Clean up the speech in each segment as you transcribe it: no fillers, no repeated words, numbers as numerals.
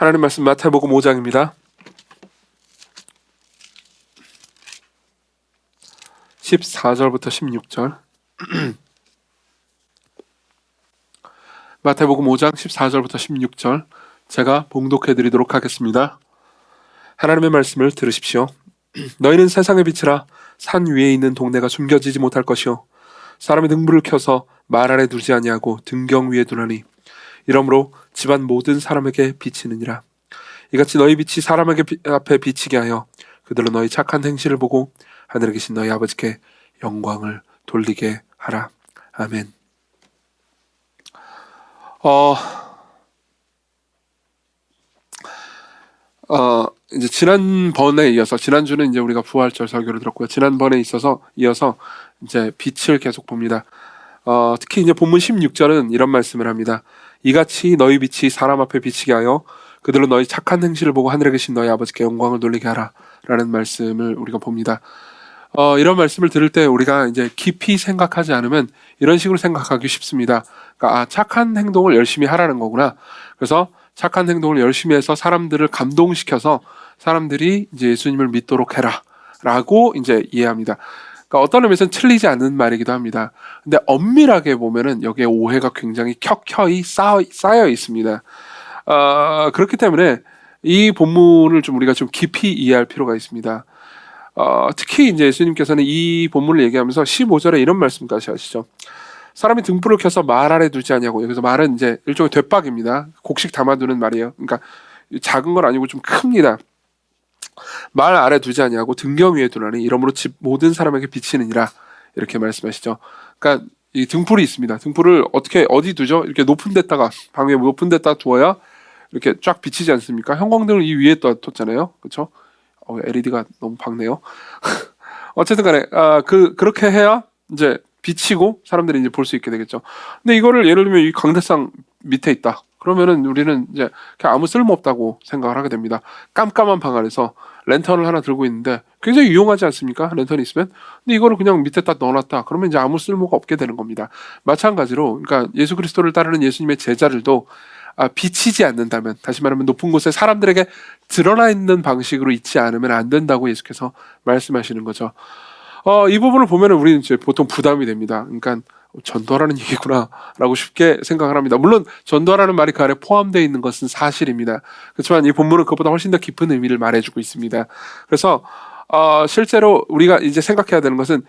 하나님 말씀 마태복음 5장입니다. 14절부터 16절. 마태복음 5장 14절부터 16절 제가 봉독해 드리도록 하겠습니다. 하나님의 말씀을 들으십시오. 너희는 세상의 빛이라. 산 위에 있는 동네가 숨겨지지 못할 것이요 사람이 등불을 켜서 말 아래 두지 아니하고 등경 위에 두나니 이러므로 집안 모든 사람에게 비치느니라. 이같이 너희 빛이 사람에게 앞에 비치게 하여 그들로 너희 착한 행실을 보고 하늘에 계신 너희 아버지께 영광을 돌리게 하라. 아멘. 이제 지난번에 이어서, 지난주는 이제 우리가 부활절 설교를 들었고요. 지난번에 이어서 이제 빛을 계속 봅니다. 특히 이제 본문 16절은 이런 말씀을 합니다. 이같이 너희 빛이 사람 앞에 비치게 하여 그들로 너희 착한 행실을 보고 하늘에 계신 너희 아버지께 영광을 돌리게 하라 라는 말씀을 우리가 봅니다. 이런 말씀을 들을 때 우리가 이제 깊이 생각하지 않으면 이런 식으로 생각하기 쉽습니다. 그러니까 착한 행동을 열심히 하라는 거구나. 그래서 착한 행동을 열심히 해서 사람들을 감동시켜서 사람들이 이제 예수님을 믿도록 해라 라고 이제 이해합니다. 그러니까 어떤 의미에서는 틀리지 않는 말이기도 합니다. 근데 엄밀하게 보면은 여기에 오해가 굉장히 켜켜이 쌓여 있습니다. 그렇기 때문에 이 본문을 우리가 좀 깊이 이해할 필요가 있습니다. 특히 이제 예수님께서는 이 본문을 얘기하면서 15절에 이런 말씀까지 하시죠. 사람이 등불을 켜서 말 아래 두지 아니하고, 여기서 말은 이제 일종의 되박입니다. 곡식 담아두는 말이에요. 그러니까 작은 건 아니고 좀 큽니다. 말 아래 두지 아니하고 등경 위에 두나니 이러므로 집 모든 사람에게 비치느니라 이렇게 말씀하시죠. 그러니까 이 등불이 있습니다. 등불을 어디 두죠? 이렇게 높은 데다가, 방에 높은 데다가 두어야 이렇게 쫙 비치지 않습니까? 형광등을 이 위에 뒀잖아요. 그렇죠? LED가 너무 밝네요. 어쨌든 간에 그렇게 해야 이제 비치고 사람들이 이제 볼 수 있게 되겠죠. 근데 이거를 예를 들면 이 강대상 밑에 있다. 그러면은 우리는 이제 그냥 아무 쓸모 없다고 생각을 하게 됩니다. 깜깜한 방 안에서 랜턴을 하나 들고 있는데 굉장히 유용하지 않습니까? 랜턴이 있으면. 근데 이거를 그냥 밑에다 넣어놨다. 그러면 이제 아무 쓸모가 없게 되는 겁니다. 마찬가지로, 그러니까 예수 그리스도를 따르는 예수님의 제자들도 비치지 않는다면, 다시 말하면 높은 곳에 사람들에게 드러나 있는 방식으로 있지 않으면 안 된다고 예수께서 말씀하시는 거죠. 이 부분을 보면 우리는 이제 보통 부담이 됩니다. 그러니까 전도하라는 얘기구나 라고 쉽게 생각을 합니다. 물론 전도하라는 말이 그 안에 포함되어 있는 것은 사실입니다. 그렇지만 이 본문은 그것보다 훨씬 더 깊은 의미를 말해주고 있습니다. 그래서 실제로 우리가 이제 생각해야 되는 것은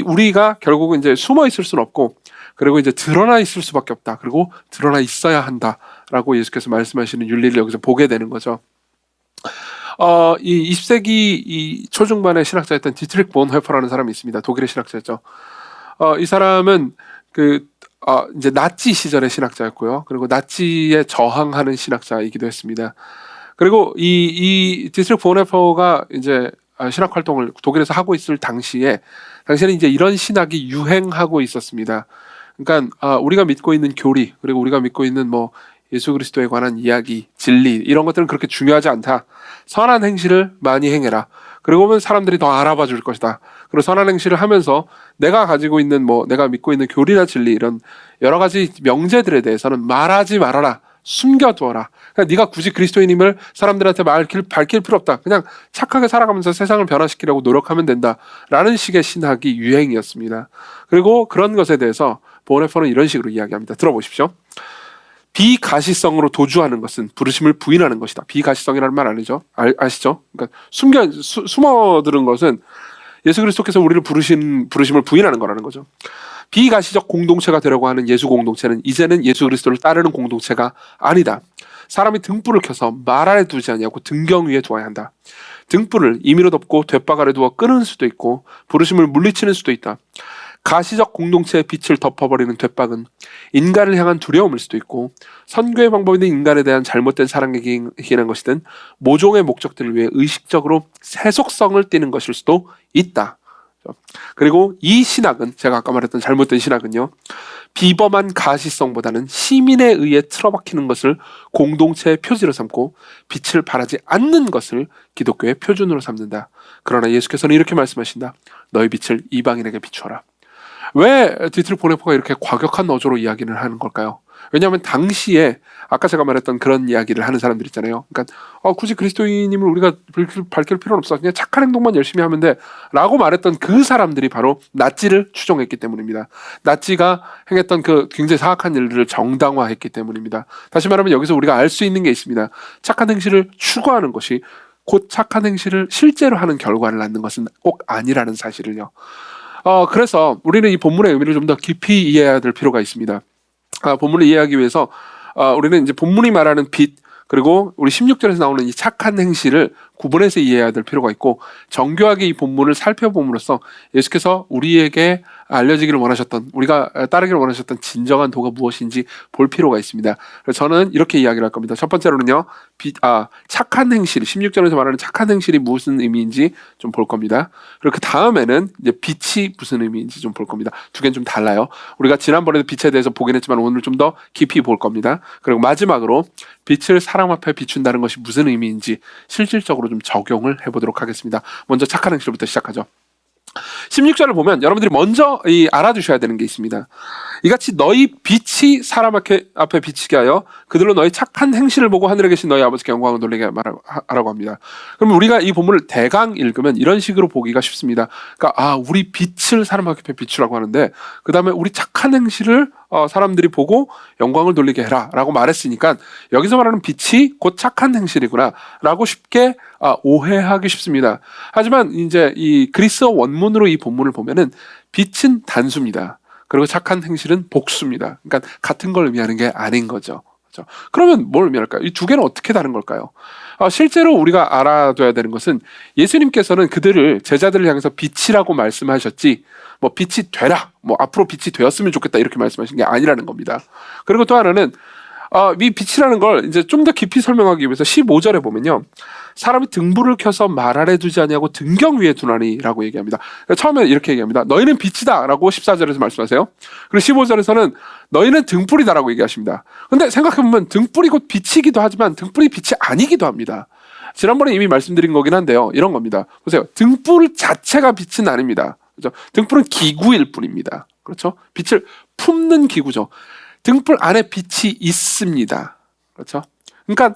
우리가 결국은 이제 숨어 있을 수는 없고, 그리고 이제 드러나 있을 수밖에 없다. 그리고 드러나 있어야 한다라고 예수께서 말씀하시는 윤리를 여기서 보게 되는 거죠. 이 20세기 이 초중반의 신학자였던 디트리히 본호퍼라는 사람이 있습니다. 독일의 신학자였죠. 이 사람은 이제 나치 시절의 신학자였고요. 그리고 나치에 저항하는 신학자이기도 했습니다. 그리고 이 디트리히 본호퍼가 이제 신학 활동을 독일에서 하고 있을 당시에는 이제 이런 신학이 유행하고 있었습니다. 그러니까 우리가 믿고 있는 교리, 그리고 우리가 믿고 있는 예수 그리스도에 관한 이야기, 진리, 이런 것들은 그렇게 중요하지 않다. 선한 행실을 많이 행해라. 그러고 보면 사람들이 더 알아봐 줄 것이다. 그리고 선한 행실을 하면서 내가 가지고 있는 내가 믿고 있는 교리나 진리, 이런 여러 가지 명제들에 대해서는 말하지 말아라. 숨겨두어라. 그러니까 네가 굳이 그리스도인임을 사람들한테 밝힐 필요 없다. 그냥 착하게 살아가면서 세상을 변화시키려고 노력하면 된다. 라는 식의 신학이 유행이었습니다. 그리고 그런 것에 대해서 본헤퍼는 이런 식으로 이야기합니다. 들어보십시오. 비가시성으로 도주하는 것은 부르심을 부인하는 것이다. 비가시성이라는 말 아시죠? 그러니까 숨어드는 것은 예수 그리스도께서 우리를 부르심을 부인하는 거라는 거죠. 비가시적 공동체가 되려고 하는 예수 공동체는 이제는 예수 그리스도를 따르는 공동체가 아니다. 사람이 등불을 켜서 말 아래 두지 아니하고 등경 위에 두어야 한다. 등불을 임의로 덮고 돛박 아래 두어 끄는 수도 있고 부르심을 물리치는 수도 있다. 가시적 공동체의 빛을 덮어버리는 돛박은 인간을 향한 두려움일 수도 있고, 선교의 방법이든 인간에 대한 잘못된 사랑에 기인한 것이든 모종의 목적들을 위해 의식적으로 세속성을 띠는 것일 수도 있다. 그리고 이 신학은, 제가 아까 말했던 잘못된 신학은요, 비범한 가시성보다는 시민에 의해 틀어박히는 것을 공동체의 표지로 삼고 빛을 발하지 않는 것을 기독교의 표준으로 삼는다. 그러나 예수께서는 이렇게 말씀하신다. 너희 빛을 이방인에게 비추어라. 왜 디트리 보네포가 이렇게 과격한 어조로 이야기를 하는 걸까요? 왜냐하면 당시에 아까 제가 말했던 그런 이야기를 하는 사람들 있잖아요. 그러니까 굳이 그리스도인임을 우리가 밝힐 필요는 없어. 그냥 착한 행동만 열심히 하면 돼. 라고 말했던 그 사람들이 바로 나치를 추종했기 때문입니다. 나치가 행했던 그 굉장히 사악한 일들을 정당화했기 때문입니다. 다시 말하면 여기서 우리가 알 수 있는 게 있습니다. 착한 행실을 추구하는 것이 곧 착한 행실을 실제로 하는 결과를 낳는 것은 꼭 아니라는 사실을요. 그래서 우리는 이 본문의 의미를 좀 더 깊이 이해해야 될 필요가 있습니다. 본문을 이해하기 위해서 우리는 이제 본문이 말하는 빛, 그리고 우리 16절에서 나오는 이 착한 행실을 구분해서 이해해야 될 필요가 있고, 정교하게 이 본문을 살펴봄으로써 예수께서 우리에게 알려지기를 원하셨던, 우리가 따르기를 원하셨던 진정한 도가 무엇인지 볼 필요가 있습니다. 그래서 저는 이렇게 이야기를 할 겁니다. 첫 번째로는요, 착한 행실, 16절에서 말하는 착한 행실이 무슨 의미인지 좀 볼 겁니다. 그리고 그 다음에는 이제 빛이 무슨 의미인지 좀 볼 겁니다. 두 개는 좀 달라요. 우리가 지난번에도 빛에 대해서 보긴 했지만 오늘 좀 더 깊이 볼 겁니다. 그리고 마지막으로 빛을 사람 앞에 비춘다는 것이 무슨 의미인지 실질적으로 좀 적용을 해보도록 하겠습니다. 먼저 착한 행실부터 시작하죠. 16절을 보면 여러분들이 먼저 알아두셔야 되는 게 있습니다. 이같이 너희 빛이 사람 앞에 비치게 하여 그들로 너희 착한 행실을 보고 하늘에 계신 너희 아버지께 영광을 돌리게 하라고 합니다. 그럼 우리가 이 본문을 대강 읽으면 이런 식으로 보기가 쉽습니다. 그러니까 우리 빛을 사람 앞에 비추라고 하는데, 그 다음에 우리 착한 행실을 사람들이 보고 영광을 돌리게 해라 라고 말했으니까 여기서 말하는 빛이 곧 착한 행실이구나 라고 쉽게 오해하기 쉽습니다. 하지만 이제 이 그리스어 원문으로 이 본문을 보면은 빛은 단수입니다. 그리고 착한 행실은 복수입니다. 그러니까 같은 걸 의미하는 게 아닌 거죠. 그렇죠? 그러면 뭘 의미할까요? 이 두 개는 어떻게 다른 걸까요? 실제로 우리가 알아둬야 되는 것은 예수님께서는 그들을, 제자들을 향해서 빛이라고 말씀하셨지, 뭐 빛이 되라, 뭐 앞으로 빛이 되었으면 좋겠다 이렇게 말씀하신 게 아니라는 겁니다. 그리고 또 하나는 이 빛이라는 걸 이제 좀 더 깊이 설명하기 위해서 15절에 보면요, 사람이 등불을 켜서 말 아래 두지 아니하고 등경 위에 두나니라고 얘기합니다. 그러니까 처음에 이렇게 얘기합니다. 너희는 빛이다 라고 14절에서 말씀하세요. 그리고 15절에서는 너희는 등불이다 라고 얘기하십니다. 근데 생각해보면 등불이 곧 빛이기도 하지만 등불이 빛이 아니기도 합니다. 지난번에 이미 말씀드린 거긴 한데요, 이런 겁니다. 보세요. 등불 자체가 빛은 아닙니다. 그렇죠? 등불은 기구일 뿐입니다. 그렇죠? 빛을 품는 기구죠. 등불 안에 빛이 있습니다. 그렇죠? 그러니까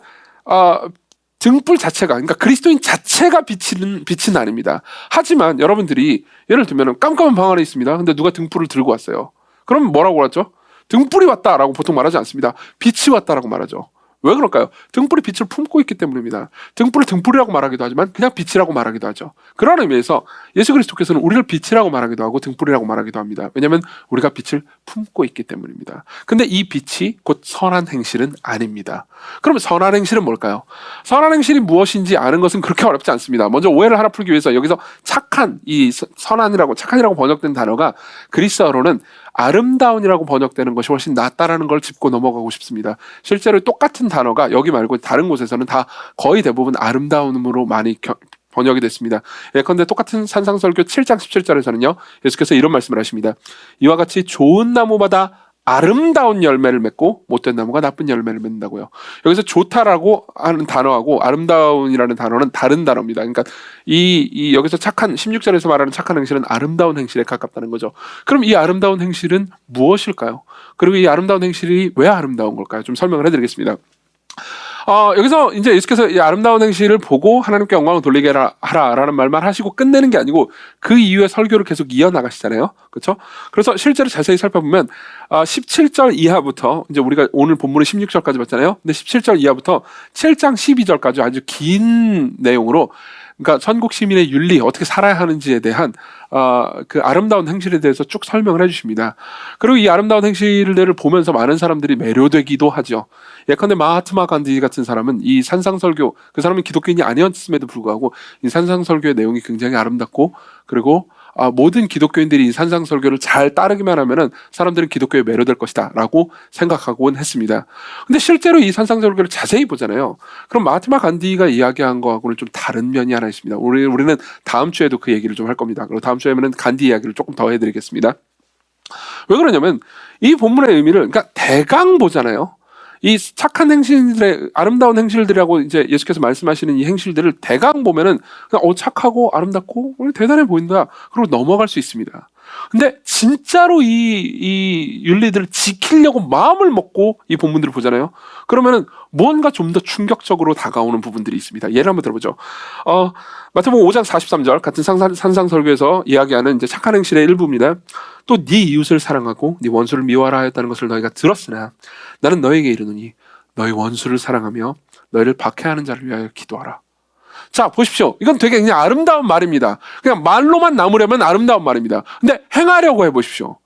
등불 자체가, 그러니까 그리스도인 자체가 빛은 아닙니다. 하지만 여러분들이 예를 들면 깜깜한 방 안에 있습니다. 근데 누가 등불을 들고 왔어요. 그럼 뭐라고 하죠? 등불이 왔다라고 보통 말하지 않습니다. 빛이 왔다라고 말하죠. 왜 그럴까요? 등불이 빛을 품고 있기 때문입니다. 등불을 등불이라고 말하기도 하지만 그냥 빛이라고 말하기도 하죠. 그런 의미에서 예수 그리스도께서는 우리를 빛이라고 말하기도 하고 등불이라고 말하기도 합니다. 왜냐하면 우리가 빛을 품고 있기 때문입니다. 근데 이 빛이 곧 선한 행실은 아닙니다. 그러면 선한 행실은 뭘까요? 선한 행실이 무엇인지 아는 것은 그렇게 어렵지 않습니다. 먼저 오해를 하나 풀기 위해서 여기서 착한, 이 착한이라고 번역된 단어가 그리스어로는 아름다운이라고 번역되는 것이 훨씬 낫다라는 걸 짚고 넘어가고 싶습니다. 실제로 똑같은 단어가 여기 말고 다른 곳에서는 다 거의 대부분 아름다움으로 많이 번역이 됐습니다. 예컨대 똑같은 산상설교 7장 17절에서는요, 예수께서 이런 말씀을 하십니다. 이와 같이 좋은 나무마다 아름다운 열매를 맺고 못된 나무가 나쁜 열매를 맺는다고요. 여기서 좋다라고 하는 단어하고 아름다운이라는 단어는 다른 단어입니다. 그러니까 이 여기서 16절에서 말하는 착한 행실은 아름다운 행실에 가깝다는 거죠. 그럼 이 아름다운 행실은 무엇일까요? 그리고 이 아름다운 행실이 왜 아름다운 걸까요? 좀 설명을 해드리겠습니다. 여기서 이제 예수께서 이 아름다운 행실을 보고 하나님께 영광을 돌리게 하라라는 말만 하시고 끝내는 게 아니고 그 이후에 설교를 계속 이어나가시잖아요. 그렇죠? 그래서 실제로 자세히 살펴보면 17절 이하부터, 이제 우리가 오늘 본문은 16절까지 봤잖아요. 근데 17절 이하부터 7장 12절까지 아주 긴 내용으로, 그러니까 천국 시민의 윤리, 어떻게 살아야 하는지에 대한 그 아름다운 행실에 대해서 쭉 설명을 해주십니다. 그리고 이 아름다운 행실들을 보면서 많은 사람들이 매료되기도 하죠. 예컨대 마하트마 간디 같은 사람은 이 산상설교, 그 사람은 기독교인이 아니었음에도 불구하고 이 산상설교의 내용이 굉장히 아름답고, 그리고 모든 기독교인들이 이 산상설교를 잘 따르기만 하면은 사람들은 기독교에 매료될 것이다 라고 생각하곤 했습니다. 근데 실제로 이 산상설교를 자세히 보잖아요. 그럼 마하트마 간디가 이야기한 거하고는 좀 다른 면이 하나 있습니다. 우리는 다음 주에도 그 얘기를 좀 할 겁니다. 그리고 다음 주에는 간디 이야기를 조금 더 해드리겠습니다. 왜 그러냐면 이 본문의 의미를, 그러니까 대강 보잖아요. 이 착한 행실들의, 아름다운 행실들이라고 이제 예수께서 말씀하시는 이 행실들을 대강 보면은 그냥 착하고 아름답고 대단해 보인다, 그리고 넘어갈 수 있습니다. 근데 진짜로 이 윤리들을 지키려고 마음을 먹고 이 본문들을 보잖아요. 그러면은 뭔가 좀 더 충격적으로 다가오는 부분들이 있습니다. 예를 한번 들어보죠. 마태복음 5장 43절 같은 산상설교에서 이야기하는 이제 착한 행실의 일부입니다. 또 네 이웃을 사랑하고 네 원수를 미워하라 하였다는 것을 너희가 들었으나 나는 너에게 이르노니 너희 원수를 사랑하며 너희를 박해하는 자를 위하여 기도하라. 자, 보십시오. 이건 되게 그냥 아름다운 말입니다. 그냥 말로만 남으려면 아름다운 말입니다. 근데 행하려고 해보십시오.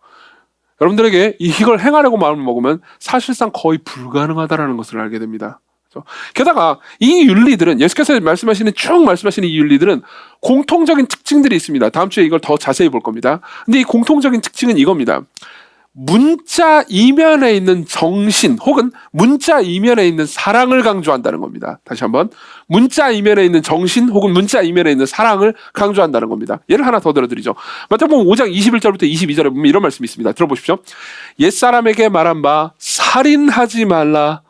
여러분들에게 이걸 행하려고 마음을 먹으면 사실상 거의 불가능하다는 것을 알게 됩니다. 게다가 이 윤리들은 예수께서 쭉 말씀하시는 이 윤리들은 공통적인 특징들이 있습니다. 다음 주에 이걸 더 자세히 볼 겁니다. 근데 이 공통적인 특징은 이겁니다. 문자 이면에 있는 정신 혹은 문자 이면에 있는 사랑을 강조한다는 겁니다. 다시 한번 문자 이면에 있는 정신 혹은 문자 이면에 있는 사랑을 강조한다는 겁니다. 예를 하나 더 들어드리죠. 마태복음 5장 21절부터 22절에 보면 이런 말씀이 있습니다. 들어보십시오. 옛사람에게 말한 바 살인하지 말라.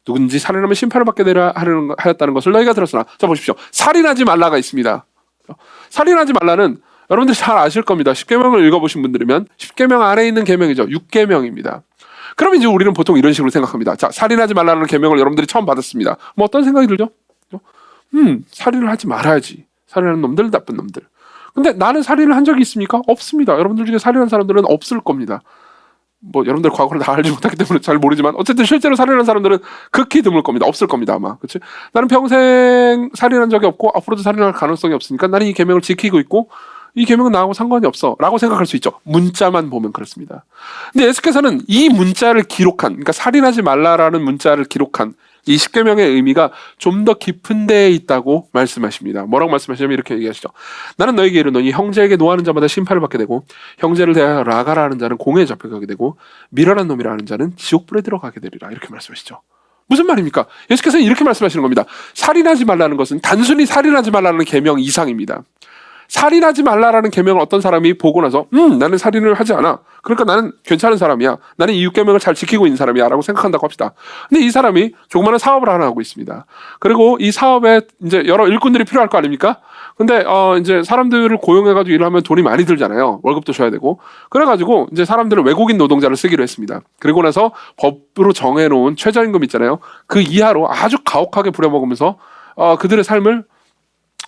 누군지 살인하면 심판을 받게 되라 하였다는 것을 너희가 들었으나. 자, 보십시오. 살인하지 말라가 있습니다. 살인하지 말라는 여러분들이 잘 아실 겁니다. 10계명을 읽어보신 분들이면 10계명 안에 있는 계명이죠. 6계명입니다. 그럼 이제 우리는 보통 이런 식으로 생각합니다. 자, 살인하지 말라는 계명을 여러분들이 처음 받았습니다. 뭐 어떤 생각이 들죠? 살인을 하지 말아야지. 살인하는 놈들, 나쁜 놈들. 근데 나는 살인을 한 적이 있습니까? 없습니다. 여러분들 중에 살인한 사람들은 없을 겁니다. 뭐 여러분들 과거를 다 알지 못하기 때문에 잘 모르지만 어쨌든 실제로 살인한 사람들은 극히 드물 겁니다. 없을 겁니다 아마. 그렇지? 나는 평생 살인한 적이 없고 앞으로도 살인할 가능성이 없으니까 나는 이 계명을 지키고 있고 이 계명은 나하고 상관이 없어 라고 생각할 수 있죠. 문자만 보면 그렇습니다. 근데 예수께서는 이 문자를 기록한, 그러니까 살인하지 말라라는 문자를 기록한 이 10계명의 의미가 좀 더 깊은 데에 있다고 말씀하십니다. 뭐라고 말씀하시냐면 이렇게 얘기하시죠. 나는 너에게 이르노니 형제에게 노하는 자마다 심판을 받게 되고 형제를 대하여 라가라 하는 자는 공회에 잡혀가게 되고 미련한 놈이라 하는 자는 지옥불에 들어가게 되리라. 이렇게 말씀하시죠. 무슨 말입니까? 예수께서는 이렇게 말씀하시는 겁니다. 살인하지 말라는 것은 단순히 살인하지 말라는 계명 이상입니다. 살인하지 말라라는 계명을 어떤 사람이 보고 나서 나는 살인을 하지 않아. 그러니까 나는 괜찮은 사람이야. 나는 이 6계명을 잘 지키고 있는 사람이야 라고 생각한다고 합시다. 근데 이 사람이 조그마한 사업을 하나 하고 있습니다. 그리고 이 사업에 이제 여러 일꾼들이 필요할 거 아닙니까? 근데 이제 사람들을 고용해가지고 일하면 돈이 많이 들잖아요. 월급도 줘야 되고. 그래가지고 이제 사람들을 외국인 노동자를 쓰기로 했습니다. 그리고 나서 법으로 정해놓은 최저임금 있잖아요. 그 이하로 아주 가혹하게 부려먹으면서 그들의 삶을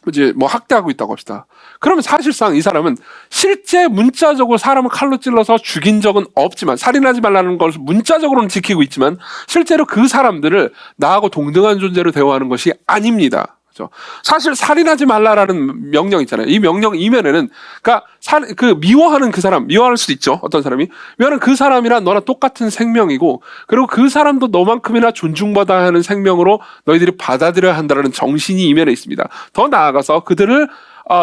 이제 뭐 학대하고 있다고 합시다. 그러면 사실상 이 사람은 실제 문자적으로 사람을 칼로 찔러서 죽인 적은 없지만, 살인하지 말라는 걸 문자적으로는 지키고 있지만 실제로 그 사람들을 나하고 동등한 존재로 대우하는 것이 아닙니다. 그렇죠? 사실 살인하지 말라라는 명령 있잖아요. 이 명령 이면에는 그러니까 그 미워하는 그 사람, 미워할 수도 있죠. 어떤 사람이 미워하는 그 사람이란 너랑 똑같은 생명이고, 그리고 그 사람도 너만큼이나 존중받아야 하는 생명으로 너희들이 받아들여야 한다는 정신이 이면에 있습니다. 더 나아가서 그들을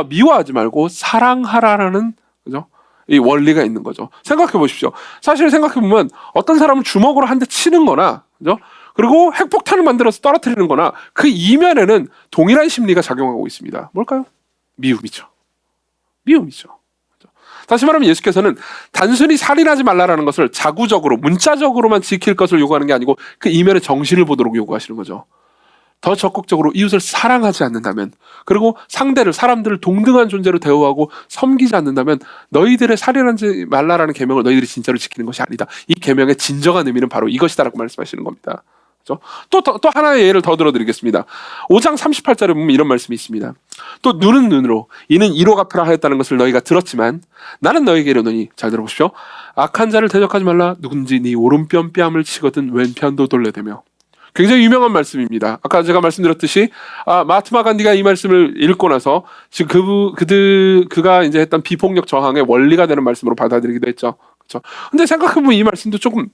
미워하지 말고 사랑하라라는, 그죠? 이 원리가 있는 거죠. 생각해 보십시오. 사실 생각해 보면 어떤 사람은 주먹으로 한 대 치는 거나, 그죠? 그리고 핵폭탄을 만들어서 떨어뜨리는 거나 그 이면에는 동일한 심리가 작용하고 있습니다. 뭘까요? 미움이죠. 미움이죠. 다시 말하면 예수께서는 단순히 살인하지 말라라는 것을 자구적으로 문자적으로만 지킬 것을 요구하는 게 아니고 그 이면의 정신을 보도록 요구하시는 거죠. 더 적극적으로 이웃을 사랑하지 않는다면, 그리고 상대를, 사람들을 동등한 존재로 대우하고 섬기지 않는다면 너희들의 살인하지 말라라는 계명을 너희들이 진짜로 지키는 것이 아니다. 이 계명의 진정한 의미는 바로 이것이다라고 말씀하시는 겁니다. 또 하나의 예를 더 들어드리겠습니다. 5장 38절에 보면 이런 말씀이 있습니다. 또 눈은 눈으로, 이는 이로 갚으라 하였다는 것을 너희가 들었지만 나는 너희에게 이르노니, 잘 들어보십시오. 악한 자를 대적하지 말라. 누군지 네 오른편 뺨을 치거든 왼편도 돌려대며. 굉장히 유명한 말씀입니다. 아까 제가 말씀드렸듯이 마하트마 간디가 이 말씀을 읽고 나서 지금 그가 이제 했던 비폭력 저항의 원리가 되는 말씀으로 받아들이기도 했죠. 그렇죠? 근데 생각해보면 이 말씀도 조금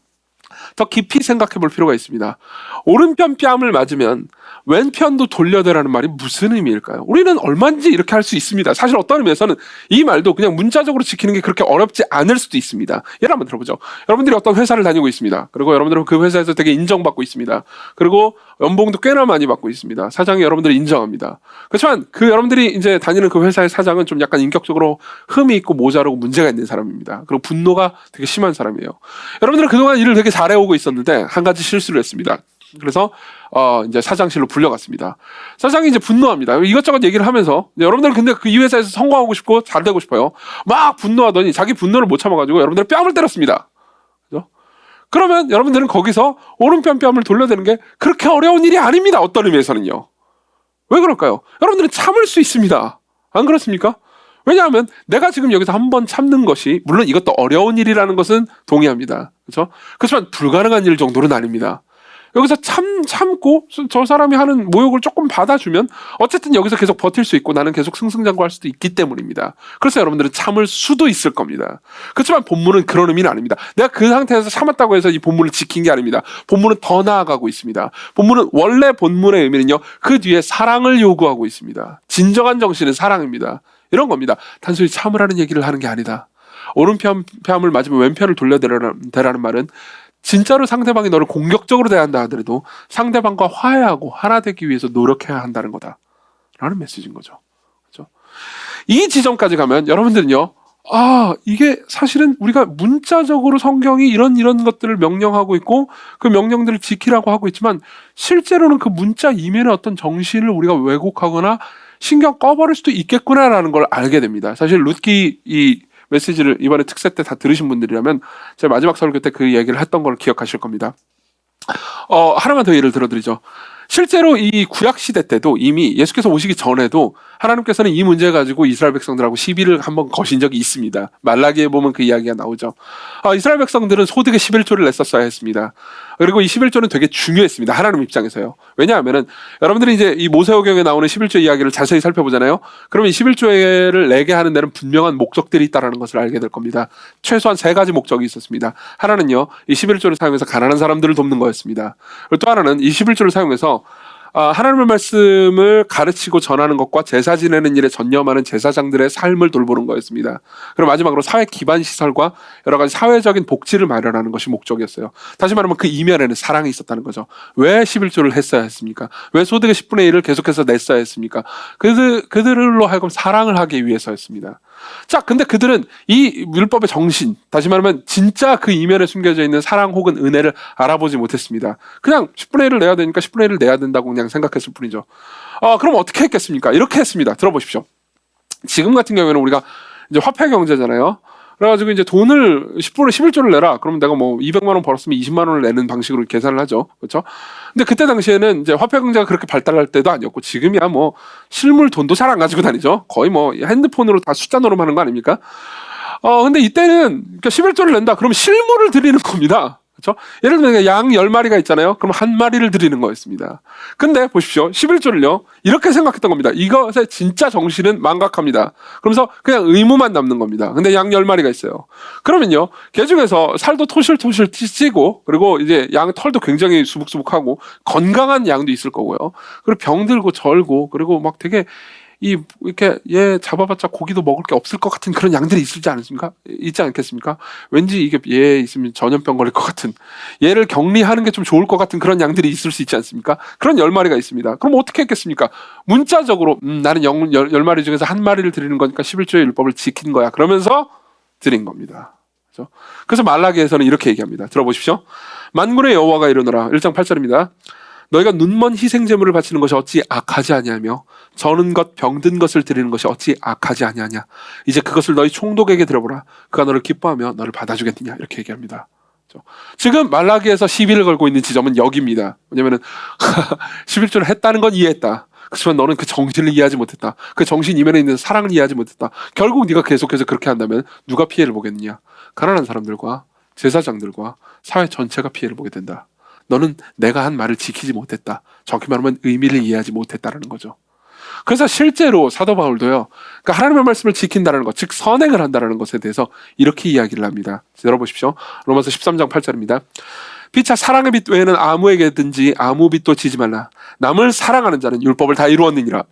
더 깊이 생각해 볼 필요가 있습니다. 오른편 뺨을 맞으면 왼편도 돌려대라는 말이 무슨 의미일까요? 우리는 얼마든지 이렇게 할 수 있습니다. 사실 어떤 의미에서는 이 말도 그냥 문자적으로 지키는 게 그렇게 어렵지 않을 수도 있습니다. 예를 한번 들어보죠. 여러분들이 어떤 회사를 다니고 있습니다. 그리고 여러분들은 그 회사에서 되게 인정받고 있습니다. 그리고 연봉도 꽤나 많이 받고 있습니다. 사장이 여러분들을 인정합니다. 그렇지만 그 여러분들이 이제 다니는 그 회사의 사장은 좀 약간 인격적으로 흠이 있고 모자라고 문제가 있는 사람입니다. 그리고 분노가 되게 심한 사람이에요. 여러분들은 그동안 일을 되게 잘해오고 있었는데 한 가지 실수를 했습니다. 그래서 이제 사장실로 불려갔습니다. 사장이 이제 분노합니다. 이것저것 얘기를 하면서 여러분들 근데 그 이 회사에서 성공하고 싶고 잘 되고 싶어요. 막 분노하더니 자기 분노를 못 참아가지고 여러분들 뺨을 때렸습니다. 그죠? 그러면 여러분들은 거기서 오른편 뺨을 돌려대는 게 그렇게 어려운 일이 아닙니다. 어떤 의미에서는요. 왜 그럴까요? 여러분들은 참을 수 있습니다. 안 그렇습니까? 왜냐하면 내가 지금 여기서 한번 참는 것이 물론 이것도 어려운 일이라는 것은 동의합니다. 그렇죠? 그렇지만 불가능한 일 정도는 아닙니다. 여기서 참고 저 사람이 하는 모욕을 조금 받아주면 어쨌든 여기서 계속 버틸 수 있고 나는 계속 승승장구할 수도 있기 때문입니다. 그래서 여러분들은 참을 수도 있을 겁니다. 그렇지만 본문은 그런 의미는 아닙니다. 내가 그 상태에서 참았다고 해서 이 본문을 지킨 게 아닙니다. 본문은 더 나아가고 있습니다. 본문은 원래 본문의 의미는요. 그 뒤에 사랑을 요구하고 있습니다. 진정한 정신은 사랑입니다. 이런 겁니다. 단순히 참으라는 얘기를 하는 게 아니다. 오른편을 맞으면 왼편을 돌려대라는 말은 진짜로 상대방이 너를 공격적으로 대한다 하더라도 상대방과 화해하고 하나 되기 위해서 노력해야 한다는 거다. 라는 메시지인 거죠. 그렇죠? 이 지점까지 가면 여러분들은요. 이게 사실은 우리가 문자적으로 성경이 이런 것들을 명령하고 있고 그 명령들을 지키라고 하고 있지만 실제로는 그 문자 이면의 어떤 정신을 우리가 왜곡하거나 신경 꺼버릴 수도 있겠구나라는 걸 알게 됩니다. 사실 룻기 이 메시지를 이번에 특세 때 다 들으신 분들이라면 제가 마지막 설교 때 그 얘기를 했던 걸 기억하실 겁니다. 하나만 더 예를 들어드리죠. 실제로 이 구약 시대 때도 이미 예수께서 오시기 전에도 하나님께서는 이 문제 가지고 이스라엘 백성들하고 시비를 한번 거신 적이 있습니다. 말라기에 보면 그 이야기가 나오죠. 이스라엘 백성들은 소득의 11조를 냈었어야 했습니다. 그리고 이 11조는 되게 중요했습니다. 하나님 입장에서요. 왜냐하면은 여러분들이 이제 이 모세오경에 나오는 11조 이야기를 자세히 살펴보잖아요. 그러면 이 11조를 내게 하는 데는 분명한 목적들이 있다는 것을 알게 될 겁니다. 최소한 3가지 목적이 있었습니다. 하나는요, 이 11조를 사용해서 가난한 사람들을 돕는 거였습니다. 그리고 또 하나는 이 11조를 사용해서 하나님의 말씀을 가르치고 전하는 것과 제사 지내는 일에 전념하는 제사장들의 삶을 돌보는 거였습니다. 그리고 마지막으로 사회 기반 시설과 여러 가지 사회적인 복지를 마련하는 것이 목적이었어요. 다시 말하면 그 이면에는 사랑이 있었다는 거죠. 왜 11조를 했어야 했습니까? 왜 소득의 10분의 1을 계속해서 냈어야 했습니까? 그들로 하여금 사랑을 하기 위해서였습니다. 자, 근데 그들은 이 율법의 정신, 다시 말하면 진짜 그 이면에 숨겨져 있는 사랑 혹은 은혜를 알아보지 못했습니다. 그냥 10분의 1을 내야 되니까 10분의 1을 내야 된다고 그냥 생각했을 뿐이죠. 그럼 어떻게 했겠습니까? 이렇게 했습니다. 들어보십시오. 지금 같은 경우에는 우리가 이제 화폐 경제잖아요. 그래가지고 이제 돈을 10분의 11조를 내라. 그러면 내가 뭐 200만 원 벌었으면 20만 원을 내는 방식으로 계산을 하죠. 그렇죠? 근데 그때 당시에는 이제 화폐 경제가 그렇게 발달할 때도 아니었고 지금이야 뭐 실물 돈도 잘 안 가지고 다니죠. 거의 뭐 핸드폰으로 다 숫자 노름하는 거 아닙니까? 근데 이때는 그러니까 11조를 낸다. 그러면 실물을 드리는 겁니다. 그렇죠? 예를 들면 양 10마리가 있잖아요. 그럼 한 마리를 드리는 거였습니다. 근데 보십시오. 11조를요. 이렇게 생각했던 겁니다. 이것의 진짜 정신은 망각합니다. 그러면서 그냥 의무만 남는 겁니다. 근데 양 10마리가 있어요. 그러면요. 개 중에서 살도 토실토실 찌고 그리고 이제 양 털도 굉장히 수북수북하고 건강한 양도 있을 거고요. 그리고 병들고 절고 그리고 막 되게 이렇게 얘 잡아봤자 고기도 먹을 게 없을 것 같은 그런 양들이 있지 않겠습니까? 왠지 이게 얘 있으면 전염병 걸릴 것 같은 얘를 격리하는 게 좀 좋을 것 같은 그런 양들이 있을 수 있지 않습니까? 그런 10마리가 있습니다. 그럼 어떻게 했겠습니까? 문자적으로 나는 10마리 중에서 한 마리를 드리는 거니까 11조의 율법을 지킨 거야. 그러면서 드린 겁니다. 그렇죠? 그래서 말라기에서는 이렇게 얘기합니다. 들어보십시오. 만군의 여호와가 이르노라. 1장 8절입니다. 너희가 눈먼 희생 제물을 바치는 것이 어찌 악하지 아니하며 저는 것 병든 것을 드리는 것이 어찌 악하지 아니하냐. 이제 그것을 너희 총독에게 들어보라. 그가 너를 기뻐하며 너를 받아주겠느냐. 이렇게 얘기합니다. 지금 말라기에서 시비를 걸고 있는 지점은 여기입니다. 왜냐면은 11조를 했다는 건 이해했다. 그렇지만 너는 그 정신을 이해하지 못했다. 그 정신 이면에 있는 사랑을 이해하지 못했다. 결국 네가 계속해서 그렇게 한다면 누가 피해를 보겠느냐. 가난한 사람들과 제사장들과 사회 전체가 피해를 보게 된다. 너는 내가 한 말을 지키지 못했다. 정확히 말하면 의미를 이해하지 못했다라는 거죠. 그래서 실제로 사도 바울도요. 그러니까 하나님의 말씀을 지킨다는 것, 즉 선행을 한다는 것에 대해서 이렇게 이야기를 합니다. 열어보십시오. 로마서 13장 8절입니다. 피차 사랑의 빛 외에는 아무에게든지 아무 빛도 지지 말라. 남을 사랑하는 자는 율법을 다 이루었느니라.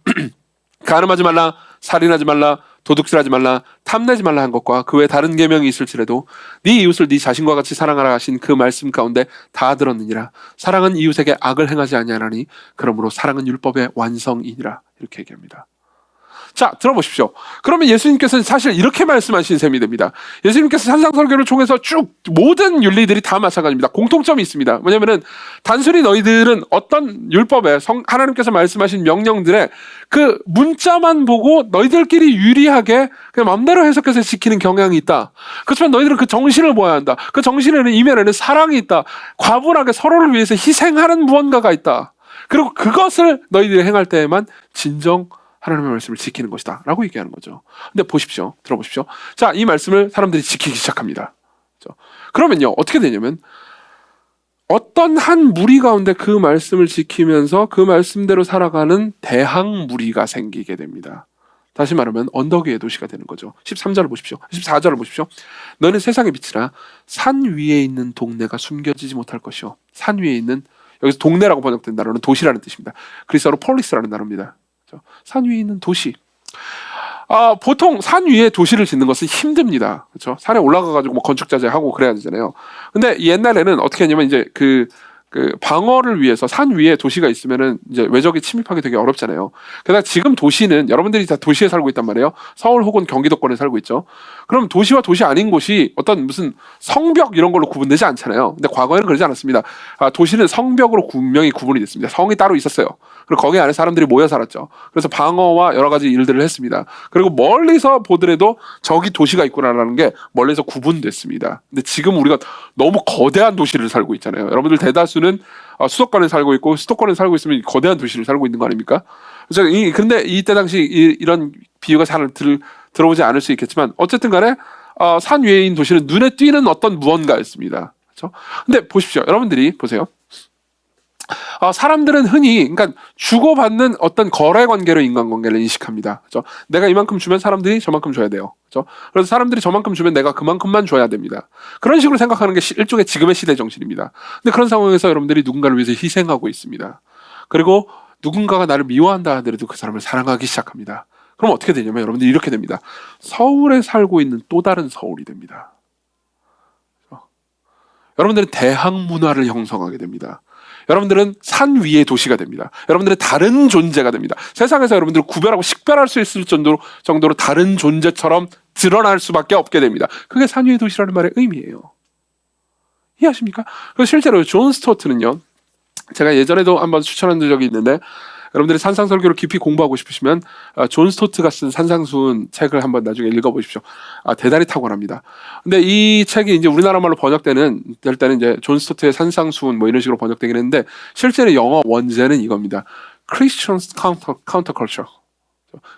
간음하지 말라, 살인하지 말라, 도둑질하지 말라, 탐내지 말라 한 것과 그 외 다른 계명이 있을지라도 네 이웃을 네 자신과 같이 사랑하라 하신 그 말씀 가운데 다 들었느니라. 사랑은 이웃에게 악을 행하지 아니하나니 그러므로 사랑은 율법의 완성이니라. 이렇게 얘기합니다. 자, 들어보십시오. 그러면 예수님께서는 사실 이렇게 말씀하신 셈이 됩니다. 예수님께서 산상설교를 통해서 쭉 모든 윤리들이 다 마찬가지입니다. 공통점이 있습니다. 뭐냐면은 단순히 너희들은 어떤 율법에 하나님께서 말씀하신 명령들의 그 문자만 보고 너희들끼리 유리하게 그냥 마음대로 해석해서 지키는 경향이 있다. 그렇지만 너희들은 그 정신을 보아야 한다. 그 정신에는 이면에는 사랑이 있다. 과분하게 서로를 위해서 희생하는 무언가가 있다. 그리고 그것을 너희들이 행할 때에만 진정 하나님의 말씀을 지키는 것이다 라고 얘기하는 거죠. 근데 보십시오. 들어보십시오. 자, 이 말씀을 사람들이 지키기 시작합니다. 그러면요, 어떻게 되냐면 어떤 한 무리 가운데 그 말씀을 지키면서 그 말씀대로 살아가는 대항 무리가 생기게 됩니다. 다시 말하면 언덕 위의 도시가 되는 거죠. 13절을 보십시오. 14절을 보십시오. 너는 세상의 빛이라 산 위에 있는 동네가 숨겨지지 못할 것이요. 산 위에 있는, 여기서 동네라고 번역된 단어는 도시라는 뜻입니다. 그리스어로 폴리스라는 단어입니다. 산 위에 있는 도시. 보통 산 위에 도시를 짓는 것은 힘듭니다. 그렇죠? 산에 올라가가지고 뭐 건축자재하고 그래야 되잖아요. 근데 옛날에는 어떻게 했냐면 이제 그 방어를 위해서 산 위에 도시가 있으면은 이제 외적이 침입하기 되게 어렵잖아요. 게다가 지금 도시는 여러분들이 다 도시에 살고 있단 말이에요. 서울 혹은 경기도권에 살고 있죠. 그럼 도시와 도시 아닌 곳이 어떤 무슨 성벽 이런 걸로 구분되지 않잖아요. 근데 과거에는 그러지 않았습니다. 도시는 성벽으로 분명히 구분이 됐습니다. 성이 따로 있었어요. 그리고 거기 안에 사람들이 모여 살았죠. 그래서 방어와 여러 가지 일들을 했습니다. 그리고 멀리서 보더라도 저기 도시가 있구나라는 게 멀리서 구분됐습니다. 근데 지금 우리가 너무 거대한 도시를 살고 있잖아요. 여러분들 대다수는 수도권에 살고 있고, 수도권에 살고 있으면 거대한 도시를 살고 있는 거 아닙니까? 그래서 근데 이때 당시 이런 비유가 잘 들어오지 않을 수 있겠지만 어쨌든 간에 산 위에 있는 도시는 눈에 띄는 어떤 무언가였습니다. 그렇죠? 근데 보십시오. 여러분들이 보세요. 사람들은 흔히 그러니까 주고받는 어떤 거래 관계로 인간관계를 인식합니다. 그렇죠? 내가 이만큼 주면 사람들이 저만큼 줘야 돼요. 그렇죠? 그래서 사람들이 저만큼 주면 내가 그만큼만 줘야 됩니다. 그런 식으로 생각하는 게 일종의 지금의 시대 정신입니다. 근데 그런 상황에서 여러분들이 누군가를 위해서 희생하고 있습니다. 그리고 누군가가 나를 미워한다 하더라도 그 사람을 사랑하기 시작합니다. 그럼 어떻게 되냐면 여러분들이 이렇게 됩니다. 서울에 살고 있는 또 다른 서울이 됩니다. 그렇죠? 여러분들은 대항 문화를 형성하게 됩니다. 여러분들은 산 위의 도시가 됩니다. 여러분들은 다른 존재가 됩니다. 세상에서 여러분들을 구별하고 식별할 수 있을 정도로 다른 존재처럼 드러날 수밖에 없게 됩니다. 그게 산 위의 도시라는 말의 의미예요. 이해하십니까? 그래서 실제로 존 스토트는요, 제가 예전에도 한번 추천한 적이 있는데, 여러분들이 산상설교를 깊이 공부하고 싶으시면 존 스토트가 쓴 산상수훈 책을 한번 나중에 읽어보십시오. 대단히 탁월합니다. 근데 이 책이 이제 우리나라 말로 번역될 때는 이제 존 스토트의 산상수훈 뭐 이런 식으로 번역되긴 했는데, 실제로 영어 원제는 이겁니다. Christian's Counterculture.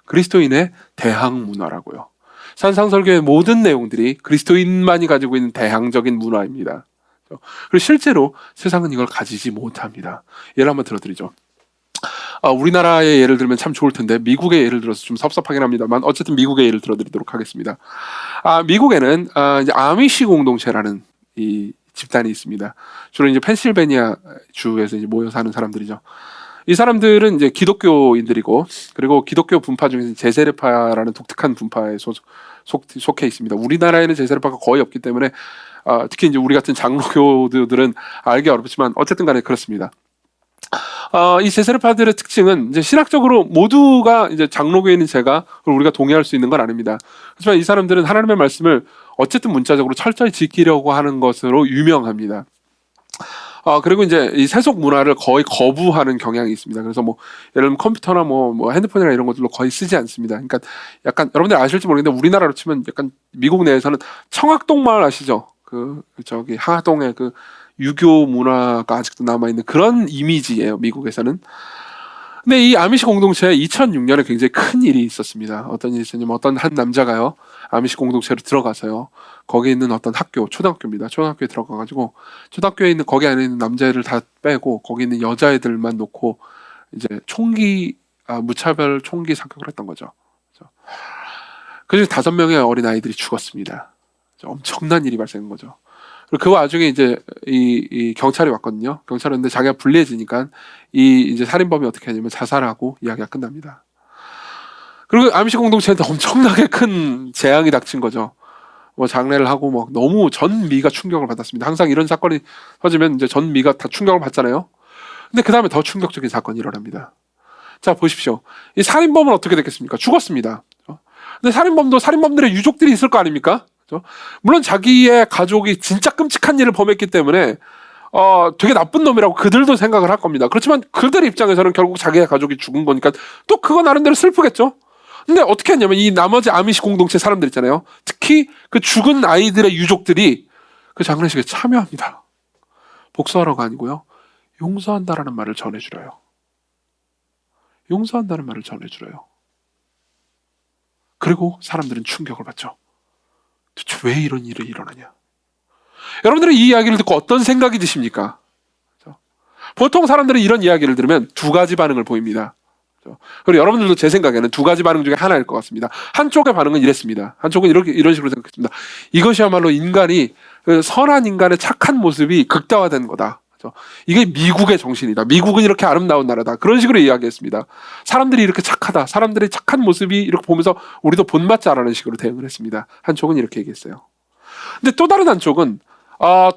그리스도인의 대항 문화라고요. 산상설교의 모든 내용들이 그리스도인만이 가지고 있는 대항적인 문화입니다. 그리고 실제로 세상은 이걸 가지지 못합니다. 예를 한번 들어드리죠. 우리나라의 예를 들면 참 좋을 텐데 미국의 예를 들어서 좀 섭섭하긴 합니다만 어쨌든 미국의 예를 들어드리도록 하겠습니다. 미국에는 이제 아미시 공동체라는 이 집단이 있습니다. 주로 이제 펜실베니아 주에서 이제 모여 사는 사람들이죠. 이 사람들은 이제 기독교인들이고, 그리고 기독교 분파 중에서 제세례파라는 독특한 분파에 속해 있습니다. 우리나라에는 제세례파가 거의 없기 때문에 특히 이제 우리 같은 장로교들은 알기 어렵지만 어쨌든 간에 그렇습니다. 이 제세례파들의 특징은 이제 신학적으로 모두가 이제 장로교인인 제가 우리가 동의할 수 있는 건 아닙니다. 하지만 이 사람들은 하나님의 말씀을 어쨌든 문자적으로 철저히 지키려고 하는 것으로 유명합니다. 그리고 이제 이 세속 문화를 거의 거부하는 경향이 있습니다. 그래서 뭐 예를 들면 컴퓨터나 뭐 핸드폰이나 이런 것들로 거의 쓰지 않습니다. 그러니까 약간 여러분들 아실지 모르겠는데 우리나라로 치면 약간 미국 내에서는 청학동 마을 아시죠? 저기 하동에 그 유교 문화가 아직도 남아있는 그런 이미지예요, 미국에서는. 근데 이 아미시 공동체에 2006년에 굉장히 큰 일이 있었습니다. 어떤 일이 있었냐면 어떤 한 남자가요, 아미시 공동체로 들어가서요, 거기 있는 어떤 학교, 초등학교입니다. 초등학교에 들어가가지고 초등학교에 있는 거기 안에 있는 남자애들 다 빼고 거기 있는 여자애들만 놓고 이제 무차별 총기 사격을 했던 거죠. 그래서 5명의 어린 아이들이 죽었습니다. 엄청난 일이 발생한 거죠. 그리고 그 와중에 이제 이 경찰이 왔거든요. 경찰이 왔는데 자기가 불리해지니까 이제 살인범이 어떻게 하냐면 자살하고 이야기가 끝납니다. 그리고 아미시 공동체한테 엄청나게 큰 재앙이 닥친 거죠. 뭐 장례를 하고 뭐 너무 전 미가 충격을 받았습니다. 항상 이런 사건이 터지면 이제 전 미가 다 충격을 받잖아요. 근데 그 다음에 더 충격적인 사건이 일어납니다. 자, 보십시오. 이 살인범은 어떻게 됐겠습니까? 죽었습니다. 근데 살인범도 살인범들의 유족들이 있을 거 아닙니까? 물론 자기의 가족이 진짜 끔찍한 일을 범했기 때문에 되게 나쁜 놈이라고 그들도 생각을 할 겁니다. 그렇지만 그들의 입장에서는 결국 자기의 가족이 죽은 거니까 또 그거 나름대로 슬프겠죠. 근데 어떻게 했냐면 이 나머지 아미시 공동체 사람들 있잖아요. 특히 그 죽은 아이들의 유족들이 그 장례식에 참여합니다. 복수하러가 아니고요. 용서한다라는 말을 전해주려요. 용서한다는 말을 전해주려요. 그리고 사람들은 충격을 받죠. 도대체 왜 이런 일이 일어나냐? 여러분들은 이 이야기를 듣고 어떤 생각이 드십니까? 보통 사람들은 이런 이야기를 들으면 두 가지 반응을 보입니다. 그리고 여러분들도 제 생각에는 두 가지 반응 중에 하나일 것 같습니다. 한쪽의 반응은 이랬습니다. 한쪽은 이런 식으로 생각했습니다. 이것이야말로 인간이, 선한 인간의 착한 모습이 극대화된 거다. 이게 미국의 정신이다. 미국은 이렇게 아름다운 나라다. 그런 식으로 이야기했습니다. 사람들이 이렇게 착하다. 사람들의 착한 모습이 이렇게 보면서 우리도 본받자라는 식으로 대응을 했습니다. 한쪽은 이렇게 얘기했어요. 근데 또 다른 한쪽은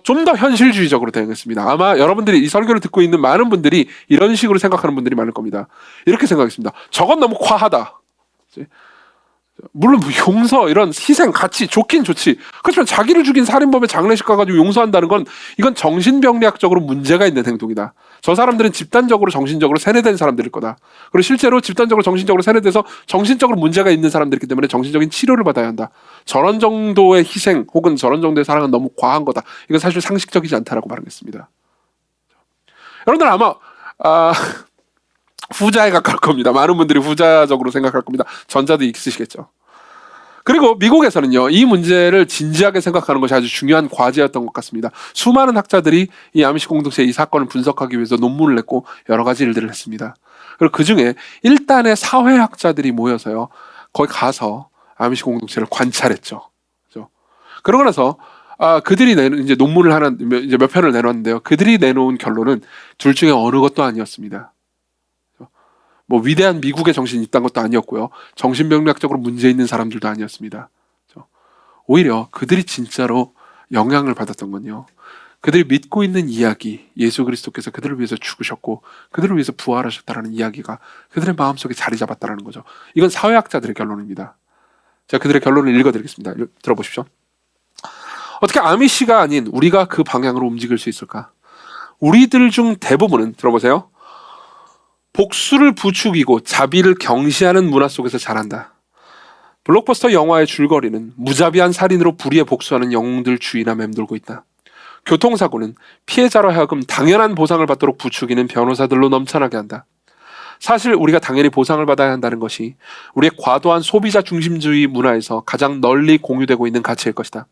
좀 더 현실주의적으로 대응했습니다. 아마 여러분들이 이 설교를 듣고 있는 많은 분들이 이런 식으로 생각하는 분들이 많을 겁니다. 이렇게 생각했습니다. 저건 너무 과하다. 물론 용서, 이런 희생, 가치 좋긴 좋지. 그렇지만 자기를 죽인 살인범의 장례식 가가지고 용서한다는 건 이건 정신병리학적으로 문제가 있는 행동이다. 저 사람들은 집단적으로 정신적으로 세뇌된 사람들일 거다. 그리고 실제로 집단적으로 정신적으로 세뇌돼서 정신적으로 문제가 있는 사람들이기 때문에 정신적인 치료를 받아야 한다. 저런 정도의 희생 혹은 저런 정도의 사랑은 너무 과한 거다. 이건 사실 상식적이지 않다라고 말했습니다. 여러분들 아마 후자에 가까울 겁니다. 많은 분들이 후자적으로 생각할 겁니다. 전자도 있으시겠죠. 그리고 미국에서는요, 이 문제를 진지하게 생각하는 것이 아주 중요한 과제였던 것 같습니다. 수많은 학자들이 이 아미시 공동체의 이 사건을 분석하기 위해서 논문을 냈고 여러 가지 일들을 했습니다. 그리고 그 중에 일단의 사회학자들이 모여서요, 거기 가서 아미시 공동체를 관찰했죠. 그렇죠? 그러고 나서 그들이 내는 이제 논문을 하나 이제 몇 편을 내놓았는데요. 그들이 내놓은 결론은 둘 중에 어느 것도 아니었습니다. 뭐 위대한 미국의 정신이 있다는 것도 아니었고요. 정신병리학적으로 문제 있는 사람들도 아니었습니다. 오히려 그들이 진짜로 영향을 받았던 건요, 그들이 믿고 있는 이야기, 예수 그리스도께서 그들을 위해서 죽으셨고 그들을 위해서 부활하셨다는 이야기가 그들의 마음속에 자리 잡았다는 거죠. 이건 사회학자들의 결론입니다. 제가 그들의 결론을 읽어드리겠습니다. 들어보십시오. 어떻게 아미시가 아닌 우리가 그 방향으로 움직일 수 있을까? 우리들 중 대부분은, 들어보세요, 복수를 부추기고 자비를 경시하는 문화 속에서 자란다. 블록버스터 영화의 줄거리는 무자비한 살인으로 불의에 복수하는 영웅들 주위나 맴돌고 있다. 교통사고는 피해자로 하여금 당연한 보상을 받도록 부추기는 변호사들로 넘쳐나게 한다. 사실 우리가 당연히 보상을 받아야 한다는 것이 우리의 과도한 소비자 중심주의 문화에서 가장 널리 공유되고 있는 가치일 것이다.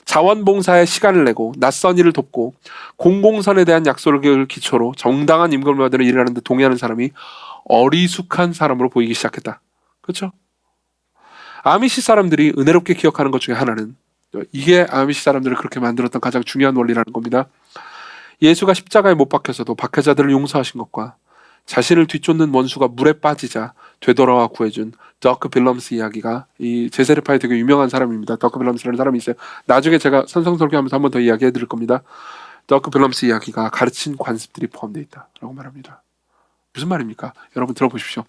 자원봉사에 시간을 내고 낯선 일을 돕고 공공선에 대한 약속을 기초로 정당한 임금을 받으러 일하는 데 동의하는 사람이 어리숙한 사람으로 보이기 시작했다. 그렇죠? 아미시 사람들이 은혜롭게 기억하는 것 중에 하나는, 이게 아미시 사람들을 그렇게 만들었던 가장 중요한 원리라는 겁니다. 예수가 십자가에 못 박혀서도 박해자들을 용서하신 것과 자신을 뒤쫓는 원수가 물에 빠지자 되돌아와 구해준 더크 빌럼스 이야기가, 이 제세례파에 되게 유명한 사람입니다. 더크 빌럼스라는 사람이 있어요. 나중에 제가 선성설교하면서 한 번 더 이야기해 드릴 겁니다. 더크 빌럼스 이야기가 가르친 관습들이 포함되어 있다라고 말합니다. 무슨 말입니까? 여러분 들어보십시오.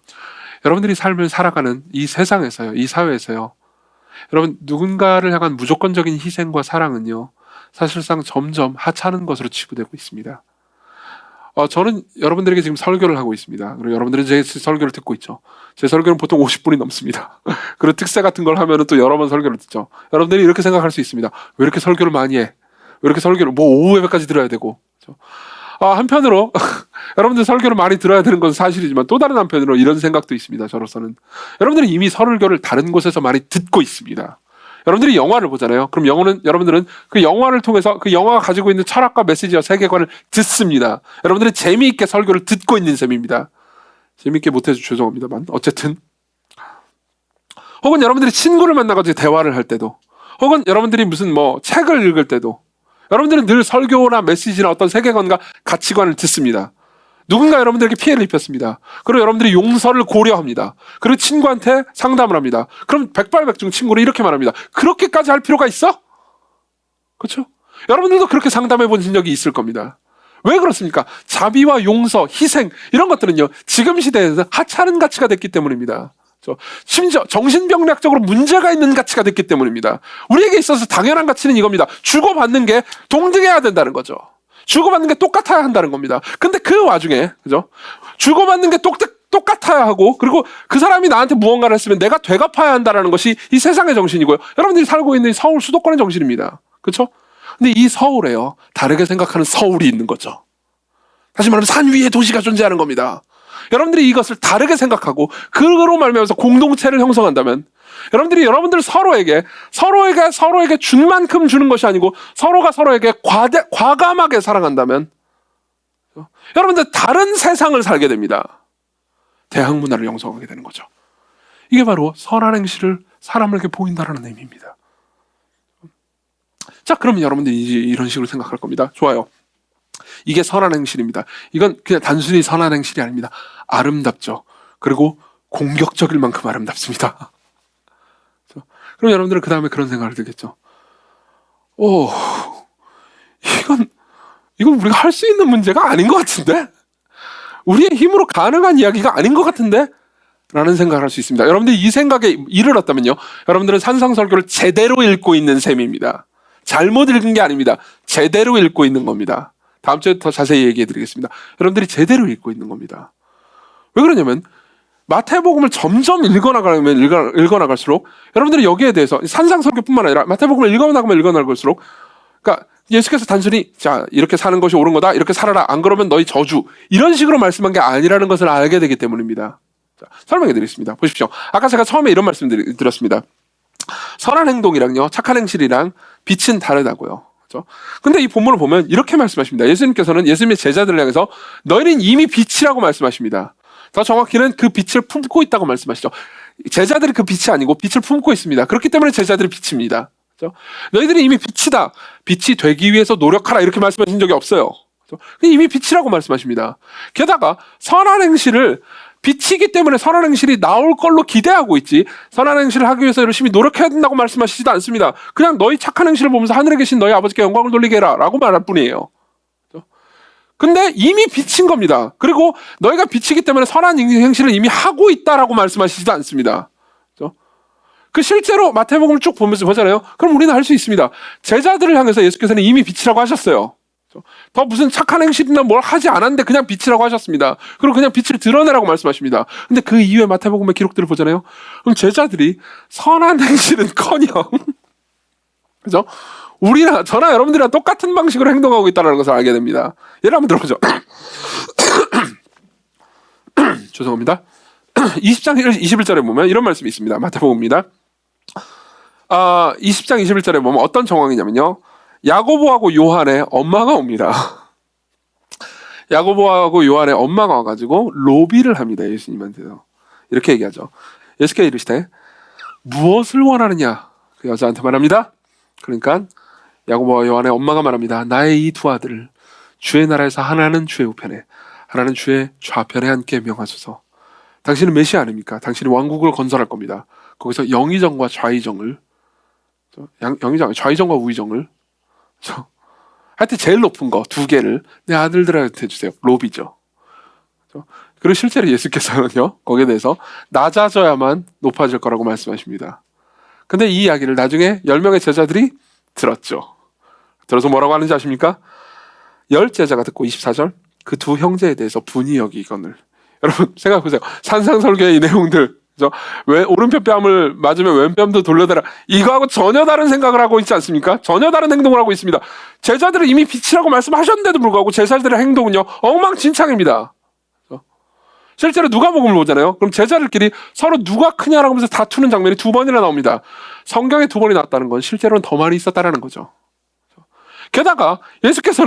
여러분들이 삶을 살아가는 이 세상에서요, 이 사회에서요, 여러분 누군가를 향한 무조건적인 희생과 사랑은요, 사실상 점점 하찮은 것으로 치부되고 있습니다. 저는 여러분들에게 지금 설교를 하고 있습니다. 그리고 여러분들은 제 설교를 듣고 있죠. 제 설교는 보통 50분이 넘습니다. 그리고 특세 같은 걸 하면은 또 여러 번 설교를 듣죠. 여러분들이 이렇게 생각할 수 있습니다. 왜 이렇게 설교를 많이 해? 왜 이렇게 설교를 뭐 오후 예배까지 들어야 되고? 그렇죠? 한편으로 여러분들 설교를 많이 들어야 되는 건 사실이지만 또 다른 한편으로 이런 생각도 있습니다. 저로서는 여러분들은 이미 설교를 다른 곳에서 많이 듣고 있습니다. 여러분들이 영화를 보잖아요. 그럼 여러분들은 그 영화를 통해서 그 영화가 가지고 있는 철학과 메시지와 세계관을 듣습니다. 여러분들은 재미있게 설교를 듣고 있는 셈입니다. 재미있게 못해서 죄송합니다만 어쨌든, 혹은 여러분들이 친구를 만나가지고 대화를 할 때도, 혹은 여러분들이 무슨 뭐 책을 읽을 때도 여러분들은 늘 설교나 메시지나 어떤 세계관과 가치관을 듣습니다. 누군가 여러분들에게 피해를 입혔습니다. 그리고 여러분들이 용서를 고려합니다. 그리고 친구한테 상담을 합니다. 그럼 백발백중 친구를 이렇게 말합니다. 그렇게까지 할 필요가 있어? 그렇죠? 여러분들도 그렇게 상담해 본 적이 있을 겁니다. 왜 그렇습니까? 자비와 용서, 희생 이런 것들은요 지금 시대에서 하찮은 가치가 됐기 때문입니다. 심지어 정신병리학적으로 문제가 있는 가치가 됐기 때문입니다. 우리에게 있어서 당연한 가치는 이겁니다. 주고받는 게 동등해야 된다는 거죠. 주고받는 게 똑같아야 한다는 겁니다. 근데 그 와중에 그죠? 주고받는 게 똑같아야 하고 그리고 그 사람이 나한테 무언가를 했으면 내가 되갚아야 한다는 것이 이 세상의 정신이고요. 여러분들이 살고 있는 서울 수도권의 정신입니다. 그렇죠? 근데 이 서울에요 다르게 생각하는 서울이 있는 거죠. 다시 말하면 산 위에 도시가 존재하는 겁니다. 여러분들이 이것을 다르게 생각하고 그로 말미암아서 공동체를 형성한다면 여러분들 서로에게 준 만큼 주는 것이 아니고 서로가 서로에게 과감하게 사랑한다면 여러분들 다른 세상을 살게 됩니다. 대학 문화를 형성하게 되는 거죠. 이게 바로 선한 행실을 사람에게 보인다는 의미입니다. 자, 그러면 여러분들이 이런 식으로 생각할 겁니다. 좋아요. 이게 선한 행실입니다. 이건 그냥 단순히 선한 행실이 아닙니다. 아름답죠. 그리고 공격적일 만큼 아름답습니다. 그럼 여러분들은 그 다음에 그런 생각을 들겠죠. 이건 우리가 할 수 있는 문제가 아닌 것 같은데? 우리의 힘으로 가능한 이야기가 아닌 것 같은데? 라는 생각을 할 수 있습니다. 여러분들이 이 생각에 이르렀다면요. 여러분들은 산상설교를 제대로 읽고 있는 셈입니다. 잘못 읽은 게 아닙니다. 제대로 읽고 있는 겁니다. 다음 주에 더 자세히 얘기해 드리겠습니다. 여러분들이 제대로 읽고 있는 겁니다. 왜 그러냐면 마태복음을 점점 읽어나갈수록 여러분들이 여기에 대해서 산상설교뿐만 아니라 마태복음을 읽어나갈수록 그러니까 예수께서 단순히 자 이렇게 사는 것이 옳은 거다 이렇게 살아라 안 그러면 너희 저주 이런 식으로 말씀한 게 아니라는 것을 알게 되기 때문입니다. 자, 설명해 드리겠습니다. 보십시오. 아까 제가 처음에 이런 말씀 드렸습니다. 선한 행동이랑요 착한 행실이랑 빛은 다르다고요. 그렇죠? 근데 이 본문을 보면 이렇게 말씀하십니다. 예수님께서는 예수님의 제자들을 향해서 너희는 이미 빛이라고 말씀하십니다. 더 정확히는 그 빛을 품고 있다고 말씀하시죠. 제자들이 그 빛이 아니고 빛을 품고 있습니다. 그렇기 때문에 제자들이 빛입니다. 그렇죠? 너희들이 이미 빛이다. 빛이 되기 위해서 노력하라 이렇게 말씀하신 적이 없어요. 그렇죠? 이미 빛이라고 말씀하십니다. 게다가 선한 행실을 빛이기 때문에 선한 행실이 나올 걸로 기대하고 있지 선한 행실을 하기 위해서 열심히 노력해야 된다고 말씀하시지도 않습니다. 그냥 너희 착한 행실을 보면서 하늘에 계신 너희 아버지께 영광을 돌리게 해라 라고 말할 뿐이에요. 근데 이미 빛인 겁니다. 그리고 너희가 빛이기 때문에 선한 행실을 이미 하고 있다라고 말씀하시지도 않습니다. 그 실제로 마태복음을 쭉 보면서 보잖아요. 그럼 우리는 할 수 있습니다. 제자들을 향해서 예수께서는 이미 빛이라고 하셨어요. 더 무슨 착한 행실이나 뭘 하지 않았는데 그냥 빛이라고 하셨습니다. 그리고 그냥 빛을 드러내라고 말씀하십니다. 근데 그 이후에 마태복음의 기록들을 보잖아요. 그럼 제자들이 선한 행실은커녕 그죠? 저나 여러분들이랑 똑같은 방식으로 행동하고 있다는 것을 알게 됩니다. 예를 한번 들어보죠. 죄송합니다. 20장 21절에 보면 이런 말씀이 있습니다. 마태복음입니다. 20장 21절에 보면 어떤 정황이냐면요. 야고보하고 요한의 엄마가 옵니다. 야고보하고 요한의 엄마가 와가지고 로비를 합니다. 예수님한테서. 이렇게 얘기하죠. 예수께서 이르시되 무엇을 원하느냐? 그 여자한테 말합니다. 그러니까 야고보와 요한의 엄마가 말합니다. 나의 이 두 아들을 주의 나라에서 하나는 주의 우편에 하나는 주의 좌편에 앉게 명하소서. 당신은 메시아 아닙니까? 당신은 왕국을 건설할 겁니다. 거기서 영의정과 좌의정을 좌의정과 우의정을 하여튼 제일 높은 거 두 개를 내 아들들한테 주세요. 로비죠. 그리고 실제로 예수께서는요 거기에 대해서 낮아져야만 높아질 거라고 말씀하십니다. 근데 이 이야기를 나중에 10명의 제자들이 들었죠. 들어서 뭐라고 하는지 아십니까? 10제자가 듣고 24절 그 두 형제에 대해서 분이 여기거늘. 여러분 생각해보세요. 산상설교의 이 내용들 그죠? 왜 오른편 뺨을 맞으면 왼뺨도 돌려대라 이거하고 전혀 다른 생각을 하고 있지 않습니까? 전혀 다른 행동을 하고 있습니다. 제자들은 이미 빛이라고 말씀하셨는데도 불구하고 제자들의 행동은요 엉망진창입니다. 실제로 누가복음을 보잖아요. 그럼 제자들끼리 서로 누가 크냐라고 하면서 다투는 장면이 2번이나 나옵니다. 성경에 2번이 나왔다는 건 실제로는 더 많이 있었다는 거죠. 게다가 예수께서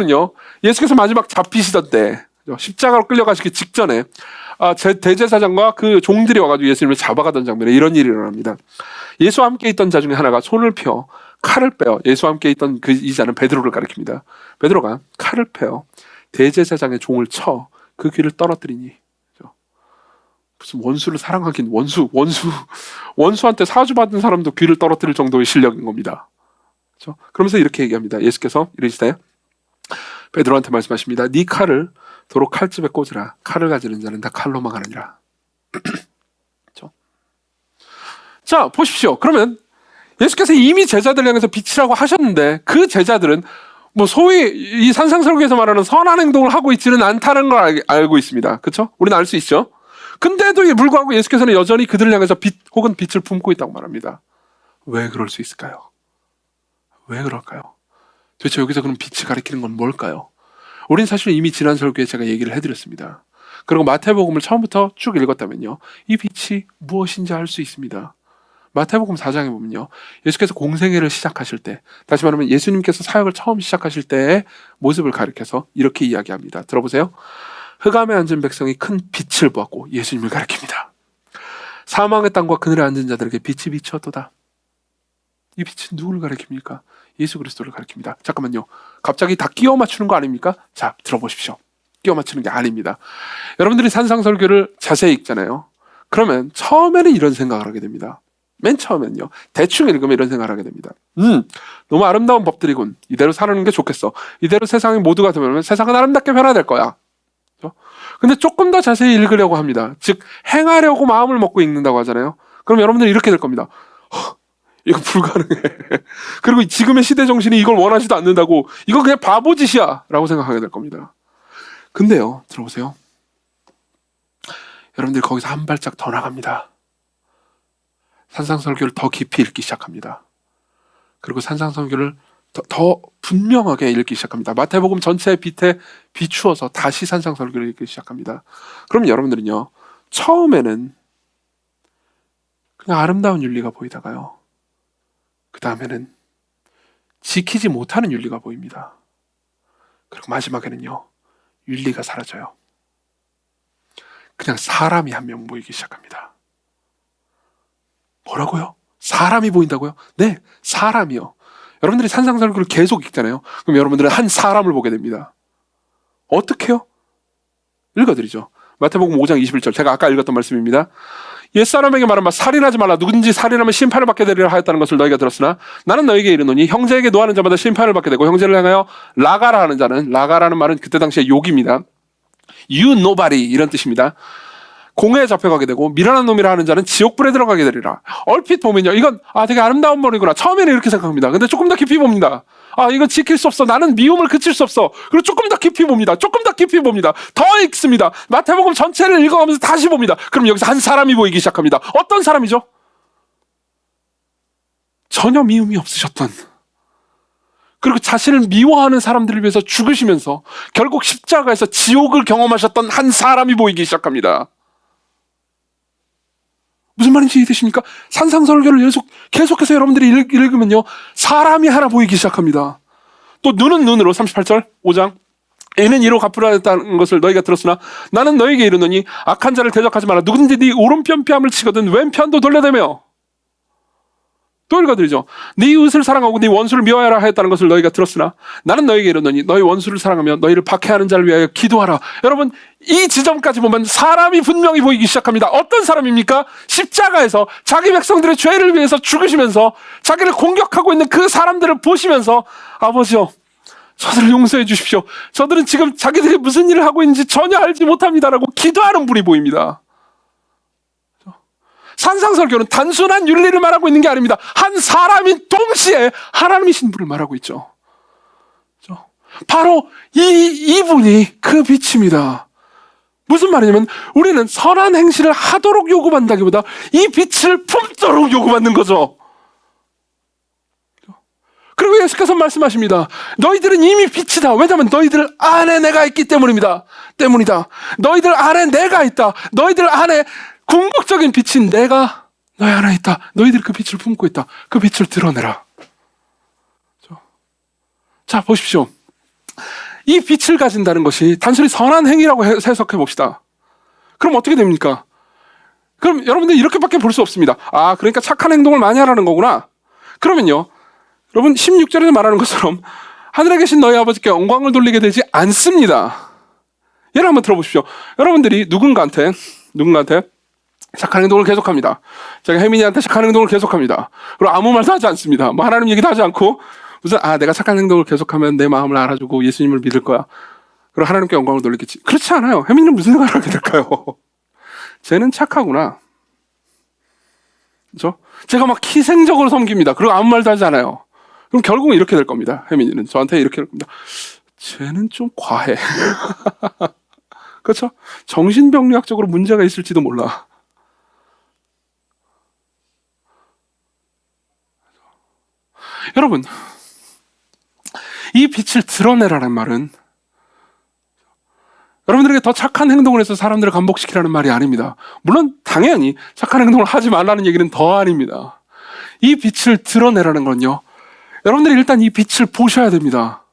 마지막 잡히시던 때 십자가로 끌려가시기 직전에 대제사장과 그 종들이 와가지고 예수님을 잡아가던 장면에 이런 일이 일어납니다. 예수와 함께 있던 자 중에 하나가 손을 펴 칼을 빼어 예수와 함께 있던 그 이자는 베드로를 가리킵니다. 베드로가 칼을 빼어 대제사장의 종을 쳐 그 귀를 떨어뜨리니 무슨 원수를 사랑하긴 원수한테 사주받은 사람도 귀를 떨어뜨릴 정도의 실력인 겁니다. 그렇죠? 그러면서 이렇게 얘기합니다. 예수께서 이르시되 베드로한테 말씀하십니다. 네 칼을 도로 칼집에 꽂으라. 칼을 가지는 자는 다 칼로 망하느니라. 그렇죠? 자, 보십시오. 그러면 예수께서 이미 제자들 향해서 빛이라고 하셨는데 그 제자들은 뭐 소위 이 산상설교에서 말하는 선한 행동을 하고 있지는 않다는 걸 알고 있습니다. 그렇죠? 우리는 알 수 있죠. 근데도 불구하고 예수께서는 여전히 그들을 향해서 빛 혹은 빛을 품고 있다고 말합니다. 왜 그럴 수 있을까요? 왜 그럴까요? 도대체 여기서 그럼 빛을 가리키는 건 뭘까요? 우린 사실 이미 지난 설교에 제가 얘기를 해드렸습니다. 그리고 마태복음을 처음부터 쭉 읽었다면요, 이 빛이 무엇인지 알 수 있습니다. 마태복음 4장에 보면요, 예수께서 공생애를 시작하실 때, 다시 말하면 예수님께서 사역을 처음 시작하실 때의 모습을 가리켜서 이렇게 이야기합니다. 들어보세요. 흑암에 앉은 백성이 큰 빛을 보았고, 예수님을 가리킵니다. 사망의 땅과 그늘에 앉은 자들에게 빛이 비추었도다. 이 빛은 누구를 가리킵니까? 예수 그리스도를 가리킵니다. 잠깐만요. 갑자기 다 끼워 맞추는 거 아닙니까? 자, 들어보십시오. 끼워 맞추는 게 아닙니다. 여러분들이 산상설교를 자세히 읽잖아요. 그러면 처음에는 이런 생각을 하게 됩니다. 맨 처음엔요, 대충 읽으면 이런 생각을 하게 됩니다. 너무 아름다운 법들이군. 이대로 사는 게 좋겠어. 이대로 세상이 모두가 되면 세상은 아름답게 변화될 거야. 그렇죠? 근데 조금 더 자세히 읽으려고 합니다. 즉 행하려고 마음을 먹고 읽는다고 하잖아요. 그럼 여러분들이 이렇게 될 겁니다. 이거 불가능해. 그리고 지금의 시대 정신이 이걸 원하지도 않는다고, 이거 그냥 바보짓이야 라고 생각하게 될 겁니다. 근데요, 들어보세요. 여러분들이 거기서 한 발짝 더 나갑니다. 산상설교를 더 깊이 읽기 시작합니다. 그리고 산상설교를 더 분명하게 읽기 시작합니다. 마태복음 전체의 빛에 비추어서 다시 산상설교를 읽기 시작합니다. 그럼 여러분들은요, 처음에는 그냥 아름다운 윤리가 보이다가요, 그 다음에는 지키지 못하는 윤리가 보입니다. 그리고 마지막에는요, 윤리가 사라져요. 그냥 사람이 한 명 보이기 시작합니다. 뭐라고요? 사람이 보인다고요? 네, 사람이요. 여러분들이 산상설교를 계속 읽잖아요. 그럼 여러분들은 한 사람을 보게 됩니다. 어떻게요? 읽어드리죠. 마태복음 5장 21절, 제가 아까 읽었던 말씀입니다. 옛사람에게 말한 바 살인하지 말라. 누구든지 살인하면 심판을 받게 되리라 하였다는 것을 너희가 들었으나 나는 너희에게 이르노니 형제에게 노하는 자마다 심판을 받게 되고 형제를 향하여 라가라 하는 자는, 라가라는 말은 그때 당시에 욕입니다. You nobody 이런 뜻입니다. 공회에 잡혀가게 되고 미련한 놈이라 하는 자는 지옥불에 들어가게 되리라. 얼핏 보면요, 이건 되게 아름다운 말이구나. 처음에는 이렇게 생각합니다. 근데 조금 더 깊이 봅니다. 이건 지킬 수 없어. 나는 미움을 그칠 수 없어. 그리고 조금 더 깊이 봅니다. 조금 더 깊이 봅니다. 더 읽습니다. 마태복음 전체를 읽어가면서 다시 봅니다. 그럼 여기서 한 사람이 보이기 시작합니다. 어떤 사람이죠? 전혀 미움이 없으셨던, 그리고 자신을 미워하는 사람들을 위해서 죽으시면서 결국 십자가에서 지옥을 경험하셨던 한 사람이 보이기 시작합니다. 무슨 말인지 이해되십니까? 산상설교를 계속해서 여러분들이 읽으면요, 사람이 하나 보이기 시작합니다. 또 눈은 눈으로, 38절 5장, 이는 이로 갚으라 했다는 것을 너희가 들었으나 나는 너희에게 이르노니 악한 자를 대적하지 마라. 누구든지 네 오른편 뺨을 치거든 왼편도 돌려대며. 또 읽어드리죠. 네 이웃을 사랑하고 네 원수를 미워하라 하였다는 것을 너희가 들었으나 나는 너희에게 이르노니 너희 원수를 사랑하며 너희를 박해하는 자를 위하여 기도하라. 여러분, 이 지점까지 보면 사람이 분명히 보이기 시작합니다. 어떤 사람입니까? 십자가에서 자기 백성들의 죄를 위해서 죽으시면서 자기를 공격하고 있는 그 사람들을 보시면서 아버지요, 저들을 용서해 주십시오. 저들은 지금 자기들이 무슨 일을 하고 있는지 전혀 알지 못합니다라고 기도하는 분이 보입니다. 산상설교는 단순한 윤리를 말하고 있는 게 아닙니다. 한 사람인 동시에 하나님이신 분을 말하고 있죠. 바로 이분이 그 빛입니다. 무슨 말이냐면 우리는 선한 행실을 하도록 요구한다기보다 이 빛을 품도록 요구받는 거죠. 그리고 예수께서 말씀하십니다. 너희들은 이미 빛이다. 왜냐하면 너희들 안에 내가 있기 때문이다. 너희들 안에 내가 있다. 너희들 안에 궁극적인 빛인 내가 너희 안에 있다. 너희들이 그 빛을 품고 있다. 그 빛을 드러내라. 자, 보십시오. 이 빛을 가진다는 것이 단순히 선한 행위라고 해석해 봅시다. 그럼 어떻게 됩니까? 그럼 여러분들 이렇게밖에 볼 수 없습니다. 그러니까 착한 행동을 많이 하라는 거구나. 그러면요, 여러분 16절에서 말하는 것처럼 하늘에 계신 너희 아버지께 영광을 돌리게 되지 않습니다. 예를 한번 들어보십시오. 여러분들이 누군가한테 착한 행동을 계속합니다. 제가 혜민이한테 착한 행동을 계속합니다. 그리고 아무 말도 하지 않습니다. 하나님 얘기도 하지 않고 무슨 내가 착한 행동을 계속하면 내 마음을 알아주고 예수님을 믿을 거야. 그리고 하나님께 영광을 돌리겠지. 그렇지 않아요. 혜민이는 무슨 생각을 하게 될까요? 쟤는 착하구나. 그렇죠? 제가 막 희생적으로 섬깁니다. 그리고 아무 말도 하지 않아요. 그럼 결국은 이렇게 될 겁니다. 혜민이는 저한테 이렇게 될 겁니다. 쟤는 좀 과해. 그렇죠? 정신병리학적으로 문제가 있을지도 몰라. 여러분, 이 빛을 드러내라는 말은 여러분들에게 더 착한 행동을 해서 사람들을 감복시키라는 말이 아닙니다. 물론 당연히 착한 행동을 하지 말라는 얘기는 더 아닙니다. 이 빛을 드러내라는 건요, 여러분들이 일단 이 빛을 보셔야 됩니다.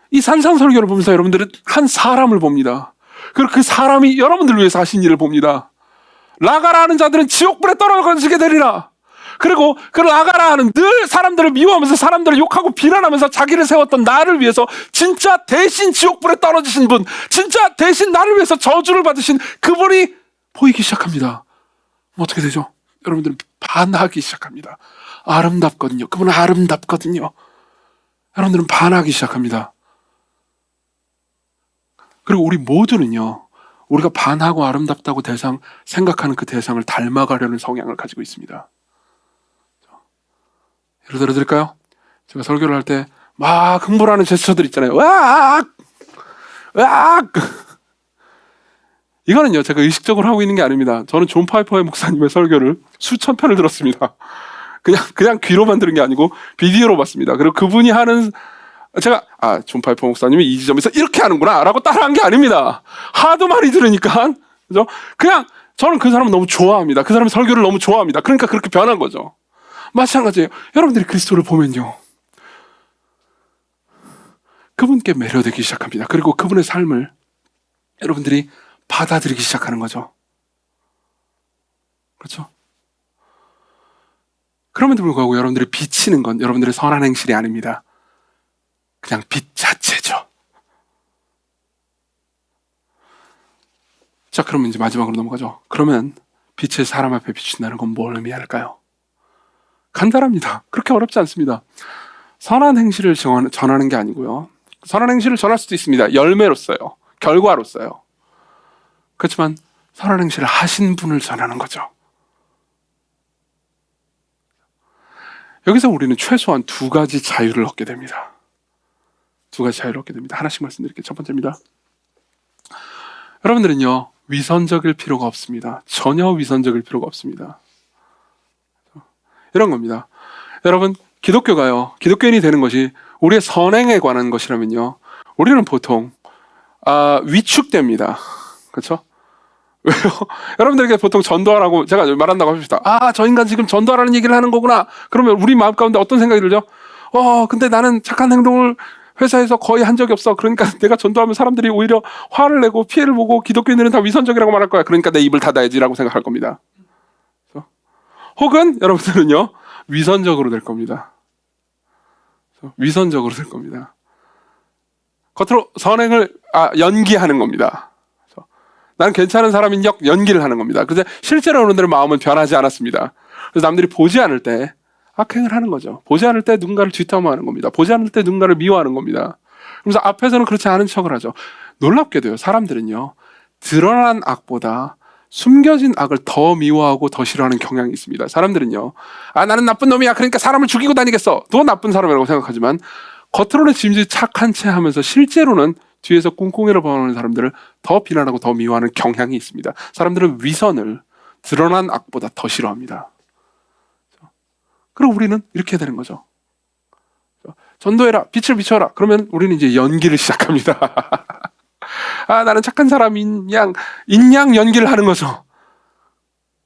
이 산상설교를 보면서 여러분들은 한 사람을 봅니다. 그리고 그 사람이 여러분들을 위해서 하신 일을 봅니다. 라가라 하는 자들은 지옥불에 떨어지게 되리라. 그리고 그 라가라 하는 늘 사람들을 미워하면서 사람들을 욕하고 비난하면서 자기를 세웠던 나를 위해서 진짜 대신 지옥불에 떨어지신 분, 진짜 대신 나를 위해서 저주를 받으신 그분이 보이기 시작합니다. 어떻게 되죠? 여러분들은 반하기 시작합니다. 아름답거든요. 그분은 아름답거든요. 여러분들은 반하기 시작합니다. 그리고 우리 모두는요, 우리가 반하고 아름답다고 생각하는 그 대상을 닮아가려는 성향을 가지고 있습니다. 예를 들어 드릴까요? 제가 설교를 할 때 막 흥분하는 제스처들 있잖아요. 으악! 으악! 이거는요, 제가 의식적으로 하고 있는 게 아닙니다. 저는 존 파이퍼의 목사님의 설교를 수천 편을 들었습니다. 그냥 귀로만 들은 게 아니고 비디오로 봤습니다. 그리고 그분이 하는, 제가 존 파이퍼 목사님이 이 지점에서 이렇게 하는구나 라고 따라한 게 아닙니다. 하도 많이 들으니까, 그죠? 그냥 저는 그 사람을 너무 좋아합니다. 그 사람의 설교를 너무 좋아합니다. 그러니까 그렇게 변한 거죠. 마찬가지예요. 여러분들이 그리스도를 보면요, 그분께 매료되기 시작합니다. 그리고 그분의 삶을 여러분들이 받아들이기 시작하는 거죠. 그렇죠? 그럼에도 불구하고 여러분들이 비치는 건 여러분들의 선한 행실이 아닙니다. 그냥 빛 자체죠. 자, 그러면 이제 마지막으로 넘어가죠. 그러면 빛을 사람 앞에 비춘다는 건 뭘 의미할까요? 간단합니다. 그렇게 어렵지 않습니다. 선한 행실을 전하는 게 아니고요, 선한 행실을 전할 수도 있습니다. 열매로서요, 결과로서요. 그렇지만 선한 행실을 하신 분을 전하는 거죠. 여기서 우리는 최소한 두 가지 자유를 얻게 됩니다. 두 가지 자유를 얻게 됩니다. 하나씩 말씀드릴게요. 첫 번째입니다. 여러분들은요, 위선적일 필요가 없습니다. 전혀 위선적일 필요가 없습니다. 이런 겁니다. 여러분, 기독교가요, 기독교인이 되는 것이 우리의 선행에 관한 것이라면요, 우리는 보통 위축됩니다. 그렇죠? 왜요? 여러분들에게 보통 전도하라고 제가 말한다고 합시다. 저 인간 지금 전도하라는 얘기를 하는 거구나. 그러면 우리 마음 가운데 어떤 생각이 들죠? 근데 나는 착한 행동을 회사에서 거의 한 적이 없어. 그러니까 내가 전도하면 사람들이 오히려 화를 내고 피해를 보고 기독교인들은 다 위선적이라고 말할 거야. 그러니까 내 입을 닫아야지라고 생각할 겁니다. 그렇죠? 혹은 여러분들은요, 위선적으로 될 겁니다. 그렇죠? 위선적으로 될 겁니다. 겉으로 선행을 연기하는 겁니다. 나는 괜찮은 사람인 역 연기를 하는 겁니다. 그래서 실제로 여러분들의 마음은 변하지 않았습니다. 그래서 남들이 보지 않을 때 악행을 하는 거죠. 보지 않을 때 누군가를 뒷담화하는 겁니다. 보지 않을 때 누군가를 미워하는 겁니다. 그래서 앞에서는 그렇지 않은 척을 하죠. 놀랍게도요, 사람들은요, 드러난 악보다 숨겨진 악을 더 미워하고 더 싫어하는 경향이 있습니다. 사람들은요, 나는 나쁜 놈이야, 그러니까 사람을 죽이고 다니겠어, 너 나쁜 사람이라고 생각하지만 겉으로는 짐짓 착한 체 하면서 실제로는 뒤에서 꿍꿍이를 벌이는 사람들을 더 비난하고 더 미워하는 경향이 있습니다. 사람들은 위선을 드러난 악보다 더 싫어합니다. 그리고 우리는 이렇게 되는 거죠. 전도해라, 빛을 비춰라. 그러면 우리는 이제 연기를 시작합니다. 나는 착한 사람인 양 연기를 하는 거죠.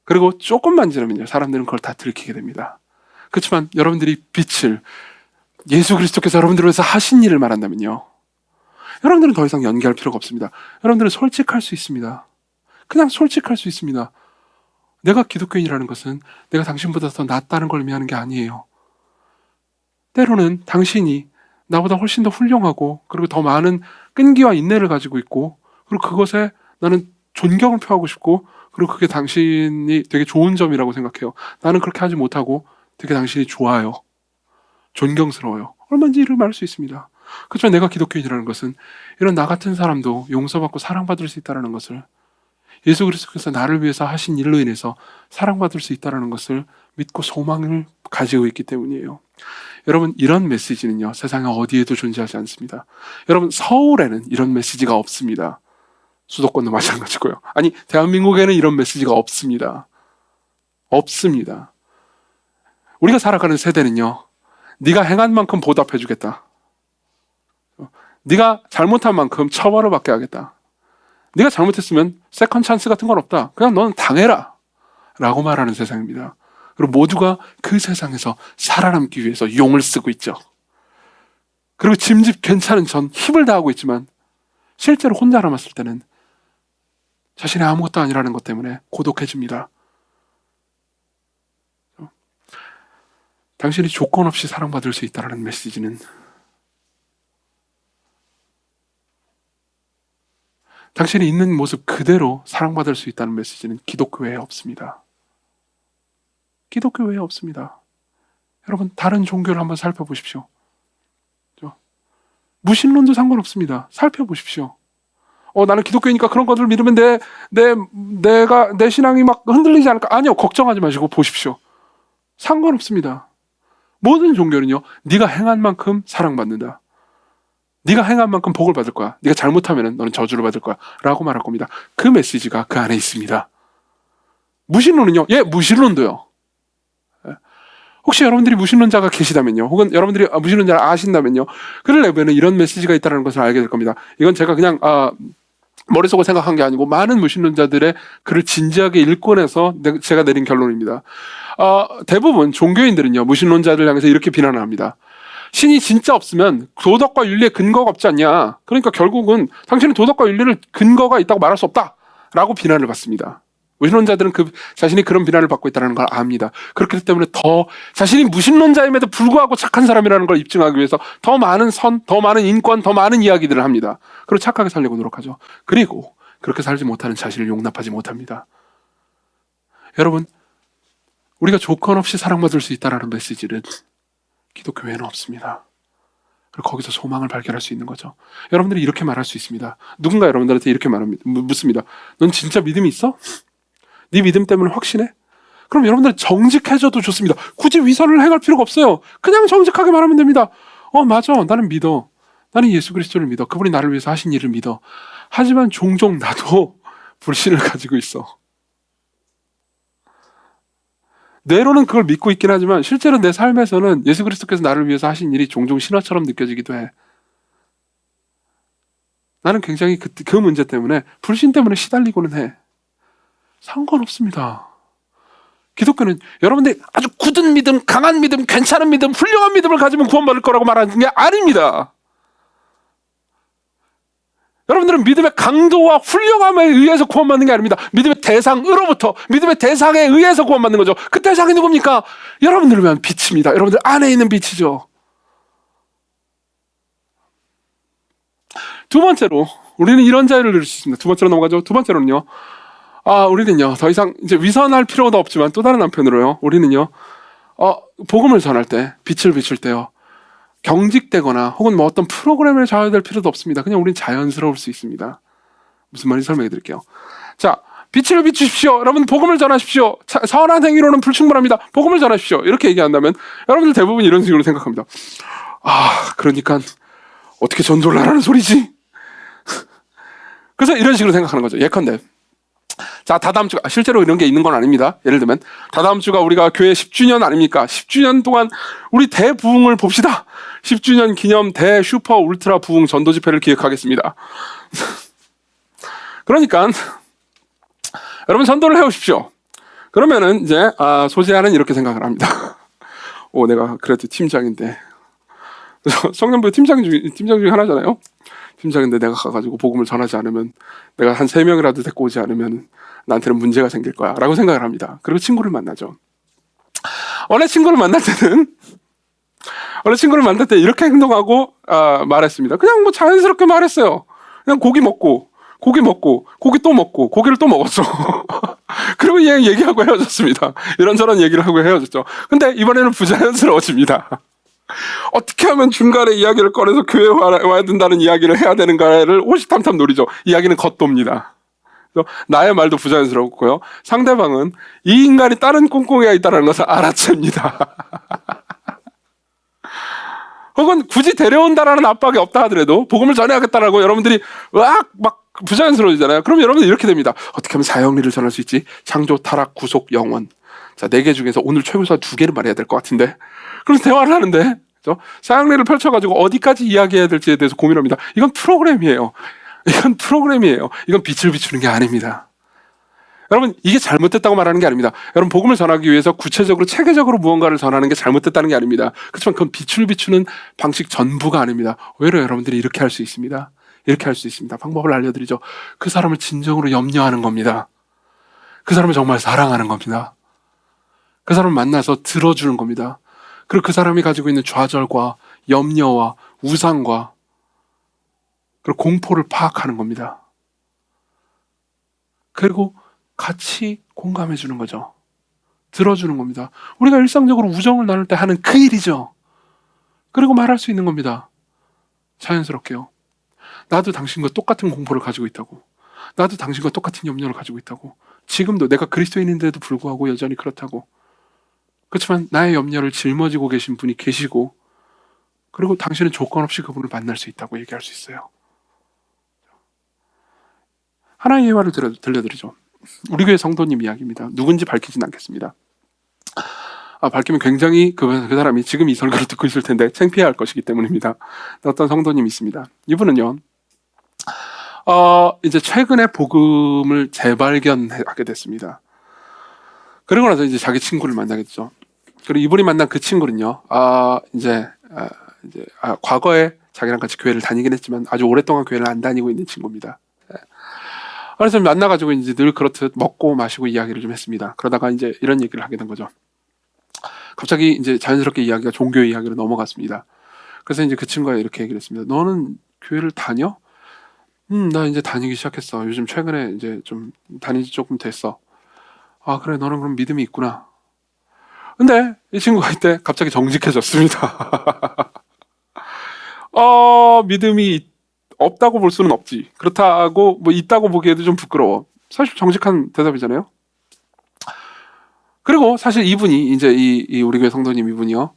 그리고 조금만 지나면요, 사람들은 그걸 다 들키게 됩니다. 그렇지만 여러분들이 빛을, 예수 그리스도께서 여러분들을 위해서 하신 일을 말한다면요, 여러분들은 더 이상 연기할 필요가 없습니다. 여러분들은 솔직할 수 있습니다. 그냥 솔직할 수 있습니다. 내가 기독교인이라는 것은 내가 당신보다 더 낫다는 걸 의미하는 게 아니에요. 때로는 당신이 나보다 훨씬 더 훌륭하고 그리고 더 많은 끈기와 인내를 가지고 있고, 그리고 그것에 나는 존경을 표하고 싶고, 그리고 그게 당신이 되게 좋은 점이라고 생각해요. 나는 그렇게 하지 못하고 되게 당신이 좋아요. 존경스러워요. 얼마든지 이를 말할 수 있습니다. 그렇지만 내가 기독교인이라는 것은 이런 나 같은 사람도 용서받고 사랑받을 수 있다는 것을, 예수 그리스도께서 나를 위해서 하신 일로 인해서 사랑받을 수 있다는 것을 믿고 소망을 가지고 있기 때문이에요. 여러분, 이런 메시지는요, 세상에 어디에도 존재하지 않습니다. 여러분, 서울에는 이런 메시지가 없습니다. 수도권도 마찬가지고요. 아니, 대한민국에는 이런 메시지가 없습니다. 없습니다. 우리가 살아가는 세대는요, 네가 행한 만큼 보답해주겠다. 네가 잘못한 만큼 처벌을 받게 하겠다. 네가 잘못했으면 세컨 찬스 같은 건 없다. 그냥 너는 당해라 라고 말하는 세상입니다. 그리고 모두가 그 세상에서 살아남기 위해서 용을 쓰고 있죠. 그리고 짐집 괜찮은 전 힘을 다하고 있지만 실제로 혼자 남았을 때는 자신이 아무것도 아니라는 것 때문에 고독해집니다. 당신이 조건 없이 사랑받을 수 있다는 메시지는, 당신이 있는 모습 그대로 사랑받을 수 있다는 메시지는 기독교회에 없습니다. 기독교회에 없습니다. 여러분, 다른 종교를 한번 살펴보십시오. 무신론도 상관없습니다. 살펴보십시오. 나는 기독교니까 그런 것들을 믿으면 내 신앙이 막 흔들리지 않을까? 아니요, 걱정하지 마시고 보십시오. 상관없습니다. 모든 종교는요, 네가 행한 만큼 사랑받는다. 네가 행한 만큼 복을 받을 거야. 네가 잘못하면 너는 저주를 받을 거야 라고 말할 겁니다. 그 메시지가 그 안에 있습니다. 무신론은요, 무신론도요. 혹시 여러분들이 무신론자가 계시다면요, 혹은 여러분들이 무신론자를 아신다면요, 그를 내부에는 이런 메시지가 있다는 것을 알게 될 겁니다. 이건 제가 그냥 머릿속으로 생각한 게 아니고 많은 무신론자들의 글을 진지하게 읽고 나서 제가 내린 결론입니다. 대부분 종교인들은요, 무신론자들 향해서 이렇게 비난을 합니다. 신이 진짜 없으면 도덕과 윤리에 근거가 없지 않냐. 그러니까 결국은 당신은 도덕과 윤리를 근거가 있다고 말할 수 없다 라고 비난을 받습니다. 무신론자들은 자신이 그런 비난을 받고 있다는 걸 압니다. 그렇기 때문에 더 자신이 무신론자임에도 불구하고 착한 사람이라는 걸 입증하기 위해서 더 많은 더 많은 인권, 더 많은 이야기들을 합니다. 그리고 착하게 살려고 노력하죠. 그리고 그렇게 살지 못하는 자신을 용납하지 못합니다. 여러분, 우리가 조건 없이 사랑받을 수 있다는 메시지는 기독교회에는 없습니다. 그리고 거기서 소망을 발견할 수 있는 거죠. 여러분들이 이렇게 말할 수 있습니다. 누군가 여러분들한테 이렇게 묻습니다. 넌 진짜 믿음이 있어? 네 믿음 때문에 확신해? 그럼 여러분들 정직해져도 좋습니다. 굳이 위선을 행할 필요가 없어요. 그냥 정직하게 말하면 됩니다. 맞아, 나는 믿어. 나는 예수 그리스도를 믿어. 그분이 나를 위해서 하신 일을 믿어. 하지만 종종 나도 불신을 가지고 있어. 뇌로는 그걸 믿고 있긴 하지만 실제로 내 삶에서는 예수 그리스도께서 나를 위해서 하신 일이 종종 신화처럼 느껴지기도 해. 나는 굉장히 그 문제 때문에, 불신 때문에 시달리고는 해. 상관없습니다. 기독교는 여러분들이 아주 굳은 믿음, 강한 믿음, 괜찮은 믿음, 훌륭한 믿음을 가지면 구원받을 거라고 말하는 게 아닙니다. 여러분들은 믿음의 강도와 훌륭함에 의해서 구원받는 게 아닙니다. 믿음의 대상으로부터, 믿음의 대상에 의해서 구원받는 거죠. 그 대상이 누굽니까? 여러분들을 위한 빛입니다. 여러분들 안에 있는 빛이죠. 두 번째로, 우리는 이런 자유를 누릴 수 있습니다. 두 번째로 넘어가죠. 두 번째로는요, 우리는요, 더 이상 이제 위선할 필요도 없지만 또 다른 한편으로요, 우리는요, 복음을 전할 때, 빛을 비출 때요, 경직되거나 혹은 뭐 어떤 프로그램에 좌우될 필요도 없습니다. 그냥 우린 자연스러울 수 있습니다. 무슨 말인지 설명해 드릴게요. 자, 빛을 비추십시오. 여러분, 복음을 전하십시오. 선한 행위로는 불충분합니다. 복음을 전하십시오. 이렇게 얘기한다면 여러분들 대부분 이런 식으로 생각합니다. 그러니까 어떻게 전도를 하라는 소리지? 그래서 이런 식으로 생각하는 거죠. 예컨대, 자, 다다음 주가, 실제로 이런 게 있는 건 아닙니다. 예를 들면 다다음 주가 우리가 교회 10주년 아닙니까? 10주년 동안 우리 대부흥을 봅시다. 10주년 기념 대슈퍼 울트라 부흥 전도 집회를 기획하겠습니다. 그러니까 여러분, 전도를 해오십시오. 그러면은 이제 소재하는 이렇게 생각을 합니다. 내가 그래도 팀장인데, 성년부의 팀장 중에 하나잖아요. 팀장인데 내가 가가지고 복음을 전하지 않으면, 내가 한 3명이라도 데리고 오지 않으면 나한테는 문제가 생길 거야 라고 생각을 합니다. 그리고 친구를 만나죠. 원래 친구를 만날 때 이렇게 행동하고 말했습니다. 그냥 뭐 자연스럽게 말했어요. 그냥 고기 먹고 고기 또 먹고 고기를 또 먹었어. 그리고 얘기하고 헤어졌습니다. 이런저런 얘기를 하고 헤어졌죠. 근데 이번에는 부자연스러워집니다. 어떻게 하면 중간에 이야기를 꺼내서 교회에 와야 된다는 이야기를 해야 되는가를 호시탐탐 노리죠. 이야기는 겉돕니다. 나의 말도 부자연스럽고요. 상대방은 이 인간이 다른 꿍꿍이가 있다는 것을 알아챕니다. 혹은 굳이 데려온다라는 압박이 없다 하더라도 복음을 전해야겠다라고 여러분들이 막 부자연스러워지잖아요. 그럼 여러분들 이렇게 됩니다. 어떻게 하면 사형리를 전할 수 있지? 창조, 타락, 구속, 영원. 자, 4개 중에서 오늘 최소한 2개는 말해야 될 것 같은데. 그래서 대화를 하는데 사형리를 펼쳐가지고 어디까지 이야기해야 될지에 대해서 고민합니다. 이건 프로그램이에요. 이건 빛을 비추는 게 아닙니다. 여러분, 이게 잘못됐다고 말하는 게 아닙니다. 여러분, 복음을 전하기 위해서 구체적으로 체계적으로 무언가를 전하는 게 잘못됐다는 게 아닙니다. 그렇지만 그건 빛을 비추는 방식 전부가 아닙니다. 오히려 여러분들이 이렇게 할 수 있습니다. 이렇게 할 수 있습니다. 방법을 알려드리죠. 그 사람을 진정으로 염려하는 겁니다. 그 사람을 정말 사랑하는 겁니다. 그 사람을 만나서 들어주는 겁니다. 그리고 그 사람이 가지고 있는 좌절과 염려와 우상과 그리고 공포를 파악하는 겁니다. 그리고 같이 공감해 주는 거죠. 들어주는 겁니다. 우리가 일상적으로 우정을 나눌 때 하는 그 일이죠. 그리고 말할 수 있는 겁니다. 자연스럽게요. 나도 당신과 똑같은 공포를 가지고 있다고. 나도 당신과 똑같은 염려를 가지고 있다고. 지금도 내가 그리스도인인데도 불구하고 여전히 그렇다고. 그렇지만 나의 염려를 짊어지고 계신 분이 계시고, 그리고 당신은 조건 없이 그분을 만날 수 있다고 얘기할 수 있어요. 하나의 예화를 들려드리죠. 우리 교회 성도님 이야기입니다. 누군지 밝히진 않겠습니다. 밝히면 굉장히 그 사람이 지금 이 설교를 듣고 있을 텐데 창피해할 것이기 때문입니다. 어떤 성도님이 있습니다. 이분은요, 이제 최근에 복음을 재발견하게 됐습니다. 그러고 나서 이제 자기 친구를 만나게 됐죠. 그리고 이분이 만난 그 친구는요, 과거에 자기랑 같이 교회를 다니긴 했지만 아주 오랫동안 교회를 안 다니고 있는 친구입니다. 그래서 만나가지고 이제 늘 그렇듯 먹고 마시고 이야기를 좀 했습니다. 그러다가 이제 이런 얘기를 하게 된 거죠. 갑자기 이제 자연스럽게 이야기가 종교 이야기로 넘어갔습니다. 그래서 이제 그 친구가 이렇게 얘기를 했습니다. 너는 교회를 다녀? 나 이제 다니기 시작했어. 요즘 최근에 이제 좀 다니지 조금 됐어. 아, 그래, 너는 그럼 믿음이 있구나. 근데 이 친구가 이때 갑자기 정직해졌습니다. 믿음이 없다고 볼 수는 없지. 그렇다고 뭐 있다고 보기에도 좀 부끄러워. 사실 정직한 대답이잖아요. 그리고 사실 이분이 이제 이 우리 교회 성도님 이분이요,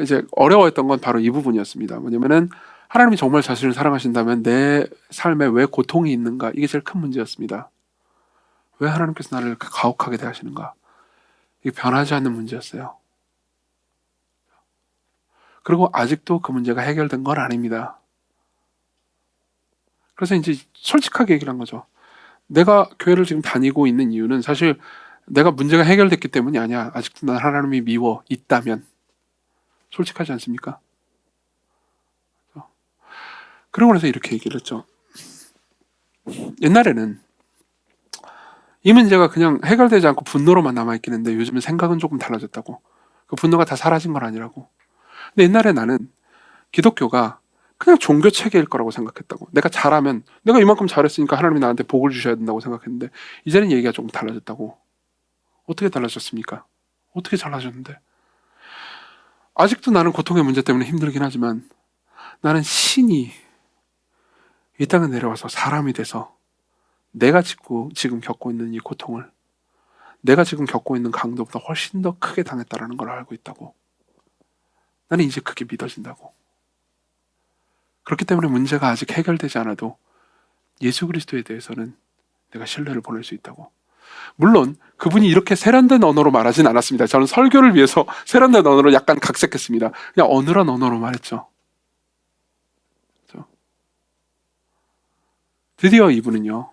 이제 어려워했던 건 바로 이 부분이었습니다. 뭐냐면은 하나님이 정말 자신을 사랑하신다면 내 삶에 왜 고통이 있는가, 이게 제일 큰 문제였습니다. 왜 하나님께서 나를 이렇게 가혹하게 대하시는가, 이게 변하지 않는 문제였어요. 그리고 아직도 그 문제가 해결된 건 아닙니다. 그래서 이제 솔직하게 얘기를 한 거죠. 내가 교회를 지금 다니고 있는 이유는 사실 내가 문제가 해결됐기 때문이 아니야. 아직도 난 하나님이 미워 있다면. 솔직하지 않습니까? 그러고 나서 이렇게 얘기를 했죠. 옛날에는 이 문제가 그냥 해결되지 않고 분노로만 남아있긴 했는데 요즘은 생각은 조금 달라졌다고. 그 분노가 다 사라진 건 아니라고. 근데 옛날에 나는 기독교가 그냥 종교 체계일 거라고 생각했다고. 내가 잘하면, 내가 이만큼 잘했으니까 하나님이 나한테 복을 주셔야 된다고 생각했는데 이제는 얘기가 조금 달라졌다고. 어떻게 달라졌습니까? 어떻게 달라졌는데? 아직도 나는 고통의 문제 때문에 힘들긴 하지만 나는 신이 이 땅에 내려와서 사람이 돼서 내가 지금 겪고 있는 이 고통을 내가 지금 겪고 있는 강도보다 훨씬 더 크게 당했다는 걸 알고 있다고. 나는 이제 그게 믿어진다고. 그렇기 때문에 문제가 아직 해결되지 않아도 예수 그리스도에 대해서는 내가 신뢰를 보낼 수 있다고. 물론 그분이 이렇게 세련된 언어로 말하진 않았습니다. 저는 설교를 위해서 세련된 언어로 약간 각색했습니다. 그냥 어눌한 언어로 말했죠. 드디어 이분은요,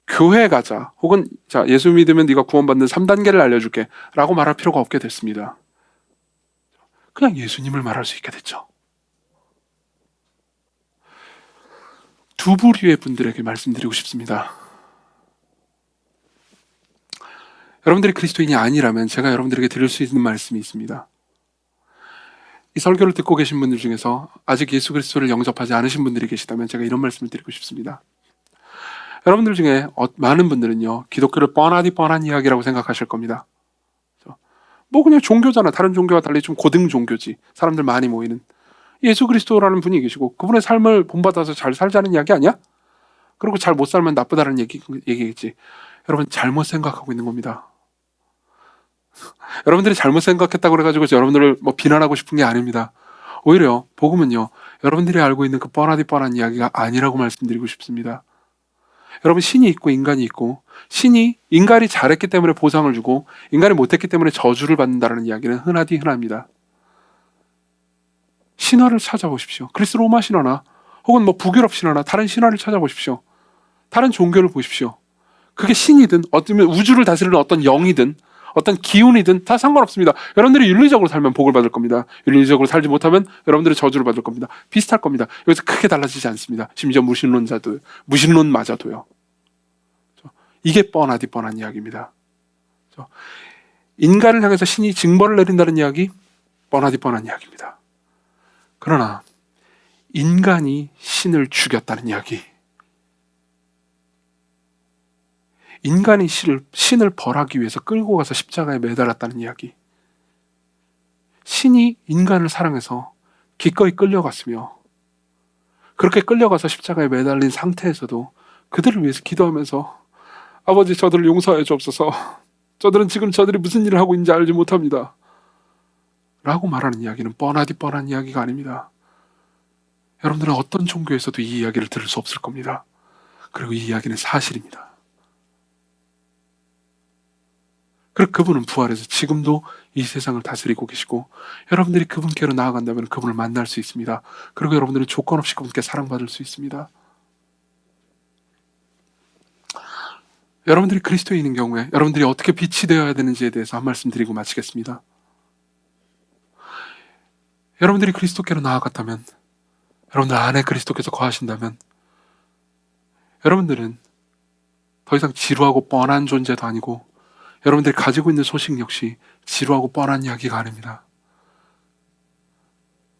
교회 가자, 혹은 자, 예수 믿으면 네가 구원받는 3단계를 알려줄게 라고 말할 필요가 없게 됐습니다. 그냥 예수님을 말할 수 있게 됐죠. 두 부류의 분들에게 말씀드리고 싶습니다. 여러분들이 그리스도인이 아니라면 제가 여러분들에게 드릴 수 있는 말씀이 있습니다. 이 설교를 듣고 계신 분들 중에서 아직 예수 그리스도를 영접하지 않으신 분들이 계시다면 제가 이런 말씀을 드리고 싶습니다. 여러분들 중에 많은 분들은요, 기독교를 뻔한 이야기라고 생각하실 겁니다. 뭐 그냥 종교잖아. 다른 종교와 달리 좀 고등 종교지. 사람들 많이 모이는. 예수 그리스도라는 분이 계시고 그분의 삶을 본받아서 잘 살자는 이야기 아니야? 그리고 잘 못 살면 나쁘다는 얘기겠지. 여러분 잘못 생각하고 있는 겁니다. 여러분들이 잘못 생각했다고 그래가지고 여러분들을 뭐 비난하고 싶은 게 아닙니다. 오히려 복음은요, 여러분들이 알고 있는 그 뻔하디 뻔한 이야기가 아니라고 말씀드리고 싶습니다. 여러분, 신이 있고 인간이 있고, 신이 인간이 잘했기 때문에 보상을 주고 인간이 못했기 때문에 저주를 받는다는 이야기는 흔하디 흔합니다. 신화를 찾아보십시오. 그리스 로마 신화나 혹은 뭐 북유럽 신화나 다른 신화를 찾아보십시오. 다른 종교를 보십시오. 그게 신이든 어쩌면 우주를 다스리는 어떤 영이든 어떤 기운이든 다 상관없습니다. 여러분들이 윤리적으로 살면 복을 받을 겁니다. 윤리적으로 살지 못하면 여러분들이 저주를 받을 겁니다. 비슷할 겁니다. 여기서 크게 달라지지 않습니다. 심지어 무신론마저도요. 이게 뻔하디 뻔한 이야기입니다. 인간을 향해서 신이 징벌을 내린다는 이야기, 뻔하디 뻔한 이야기입니다. 그러나 인간이 신을 죽였다는 이야기, 인간이 신을 벌하기 위해서 끌고 가서 십자가에 매달았다는 이야기, 신이 인간을 사랑해서 기꺼이 끌려갔으며 그렇게 끌려가서 십자가에 매달린 상태에서도 그들을 위해서 기도하면서 아버지 저들을 용서해 주옵소서, 저들은 지금 저들이 무슨 일을 하고 있는지 알지 못합니다 라고 말하는 이야기는 뻔하디 뻔한 이야기가 아닙니다. 여러분들은 어떤 종교에서도 이 이야기를 들을 수 없을 겁니다. 그리고 이 이야기는 사실입니다. 그리고 그분은 부활해서 지금도 이 세상을 다스리고 계시고 여러분들이 그분께로 나아간다면 그분을 만날 수 있습니다. 그리고 여러분들은 조건 없이 그분께 사랑받을 수 있습니다. 여러분들이 그리스도인인 경우에 여러분들이 어떻게 빛이 되어야 되는지에 대해서 한 말씀 드리고 마치겠습니다. 여러분들이 그리스도께로 나아갔다면, 여러분들 안에 그리스도께서 거하신다면 여러분들은 더 이상 지루하고 뻔한 존재도 아니고 여러분들이 가지고 있는 소식 역시 지루하고 뻔한 이야기가 아닙니다.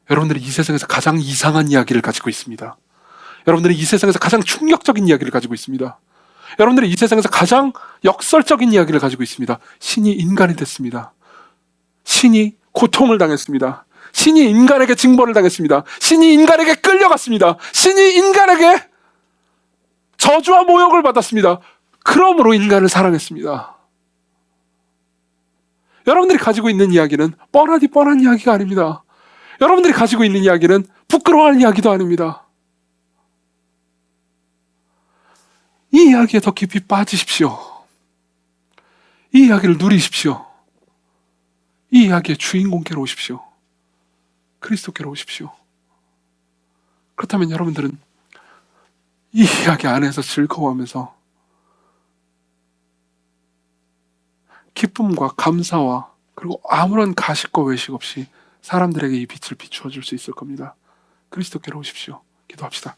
여러분들이 이 세상에서 가장 이상한 이야기를 가지고 있습니다. 여러분들이 이 세상에서 가장 충격적인 이야기를 가지고 있습니다. 여러분들이 이 세상에서 가장 역설적인 이야기를 가지고 있습니다. 신이 인간이 됐습니다. 신이 고통을 당했습니다. 신이 인간에게 징벌을 당했습니다. 신이 인간에게 끌려갔습니다. 신이 인간에게 저주와 모욕을 받았습니다. 그러므로 인간을 사랑했습니다. 여러분들이 가지고 있는 이야기는 뻔하디 뻔한 이야기가 아닙니다. 여러분들이 가지고 있는 이야기는 부끄러워할 이야기도 아닙니다. 이 이야기에 더 깊이 빠지십시오. 이 이야기를 누리십시오. 이 이야기의 주인공께로 오십시오. 그리스도께로 오십시오. 그렇다면 여러분들은 이 이야기 안에서 즐거워하면서 기쁨과 감사와 그리고 아무런 가식과 외식 없이 사람들에게 이 빛을 비추어 줄 수 있을 겁니다. 그리스도께로 오십시오. 기도합시다.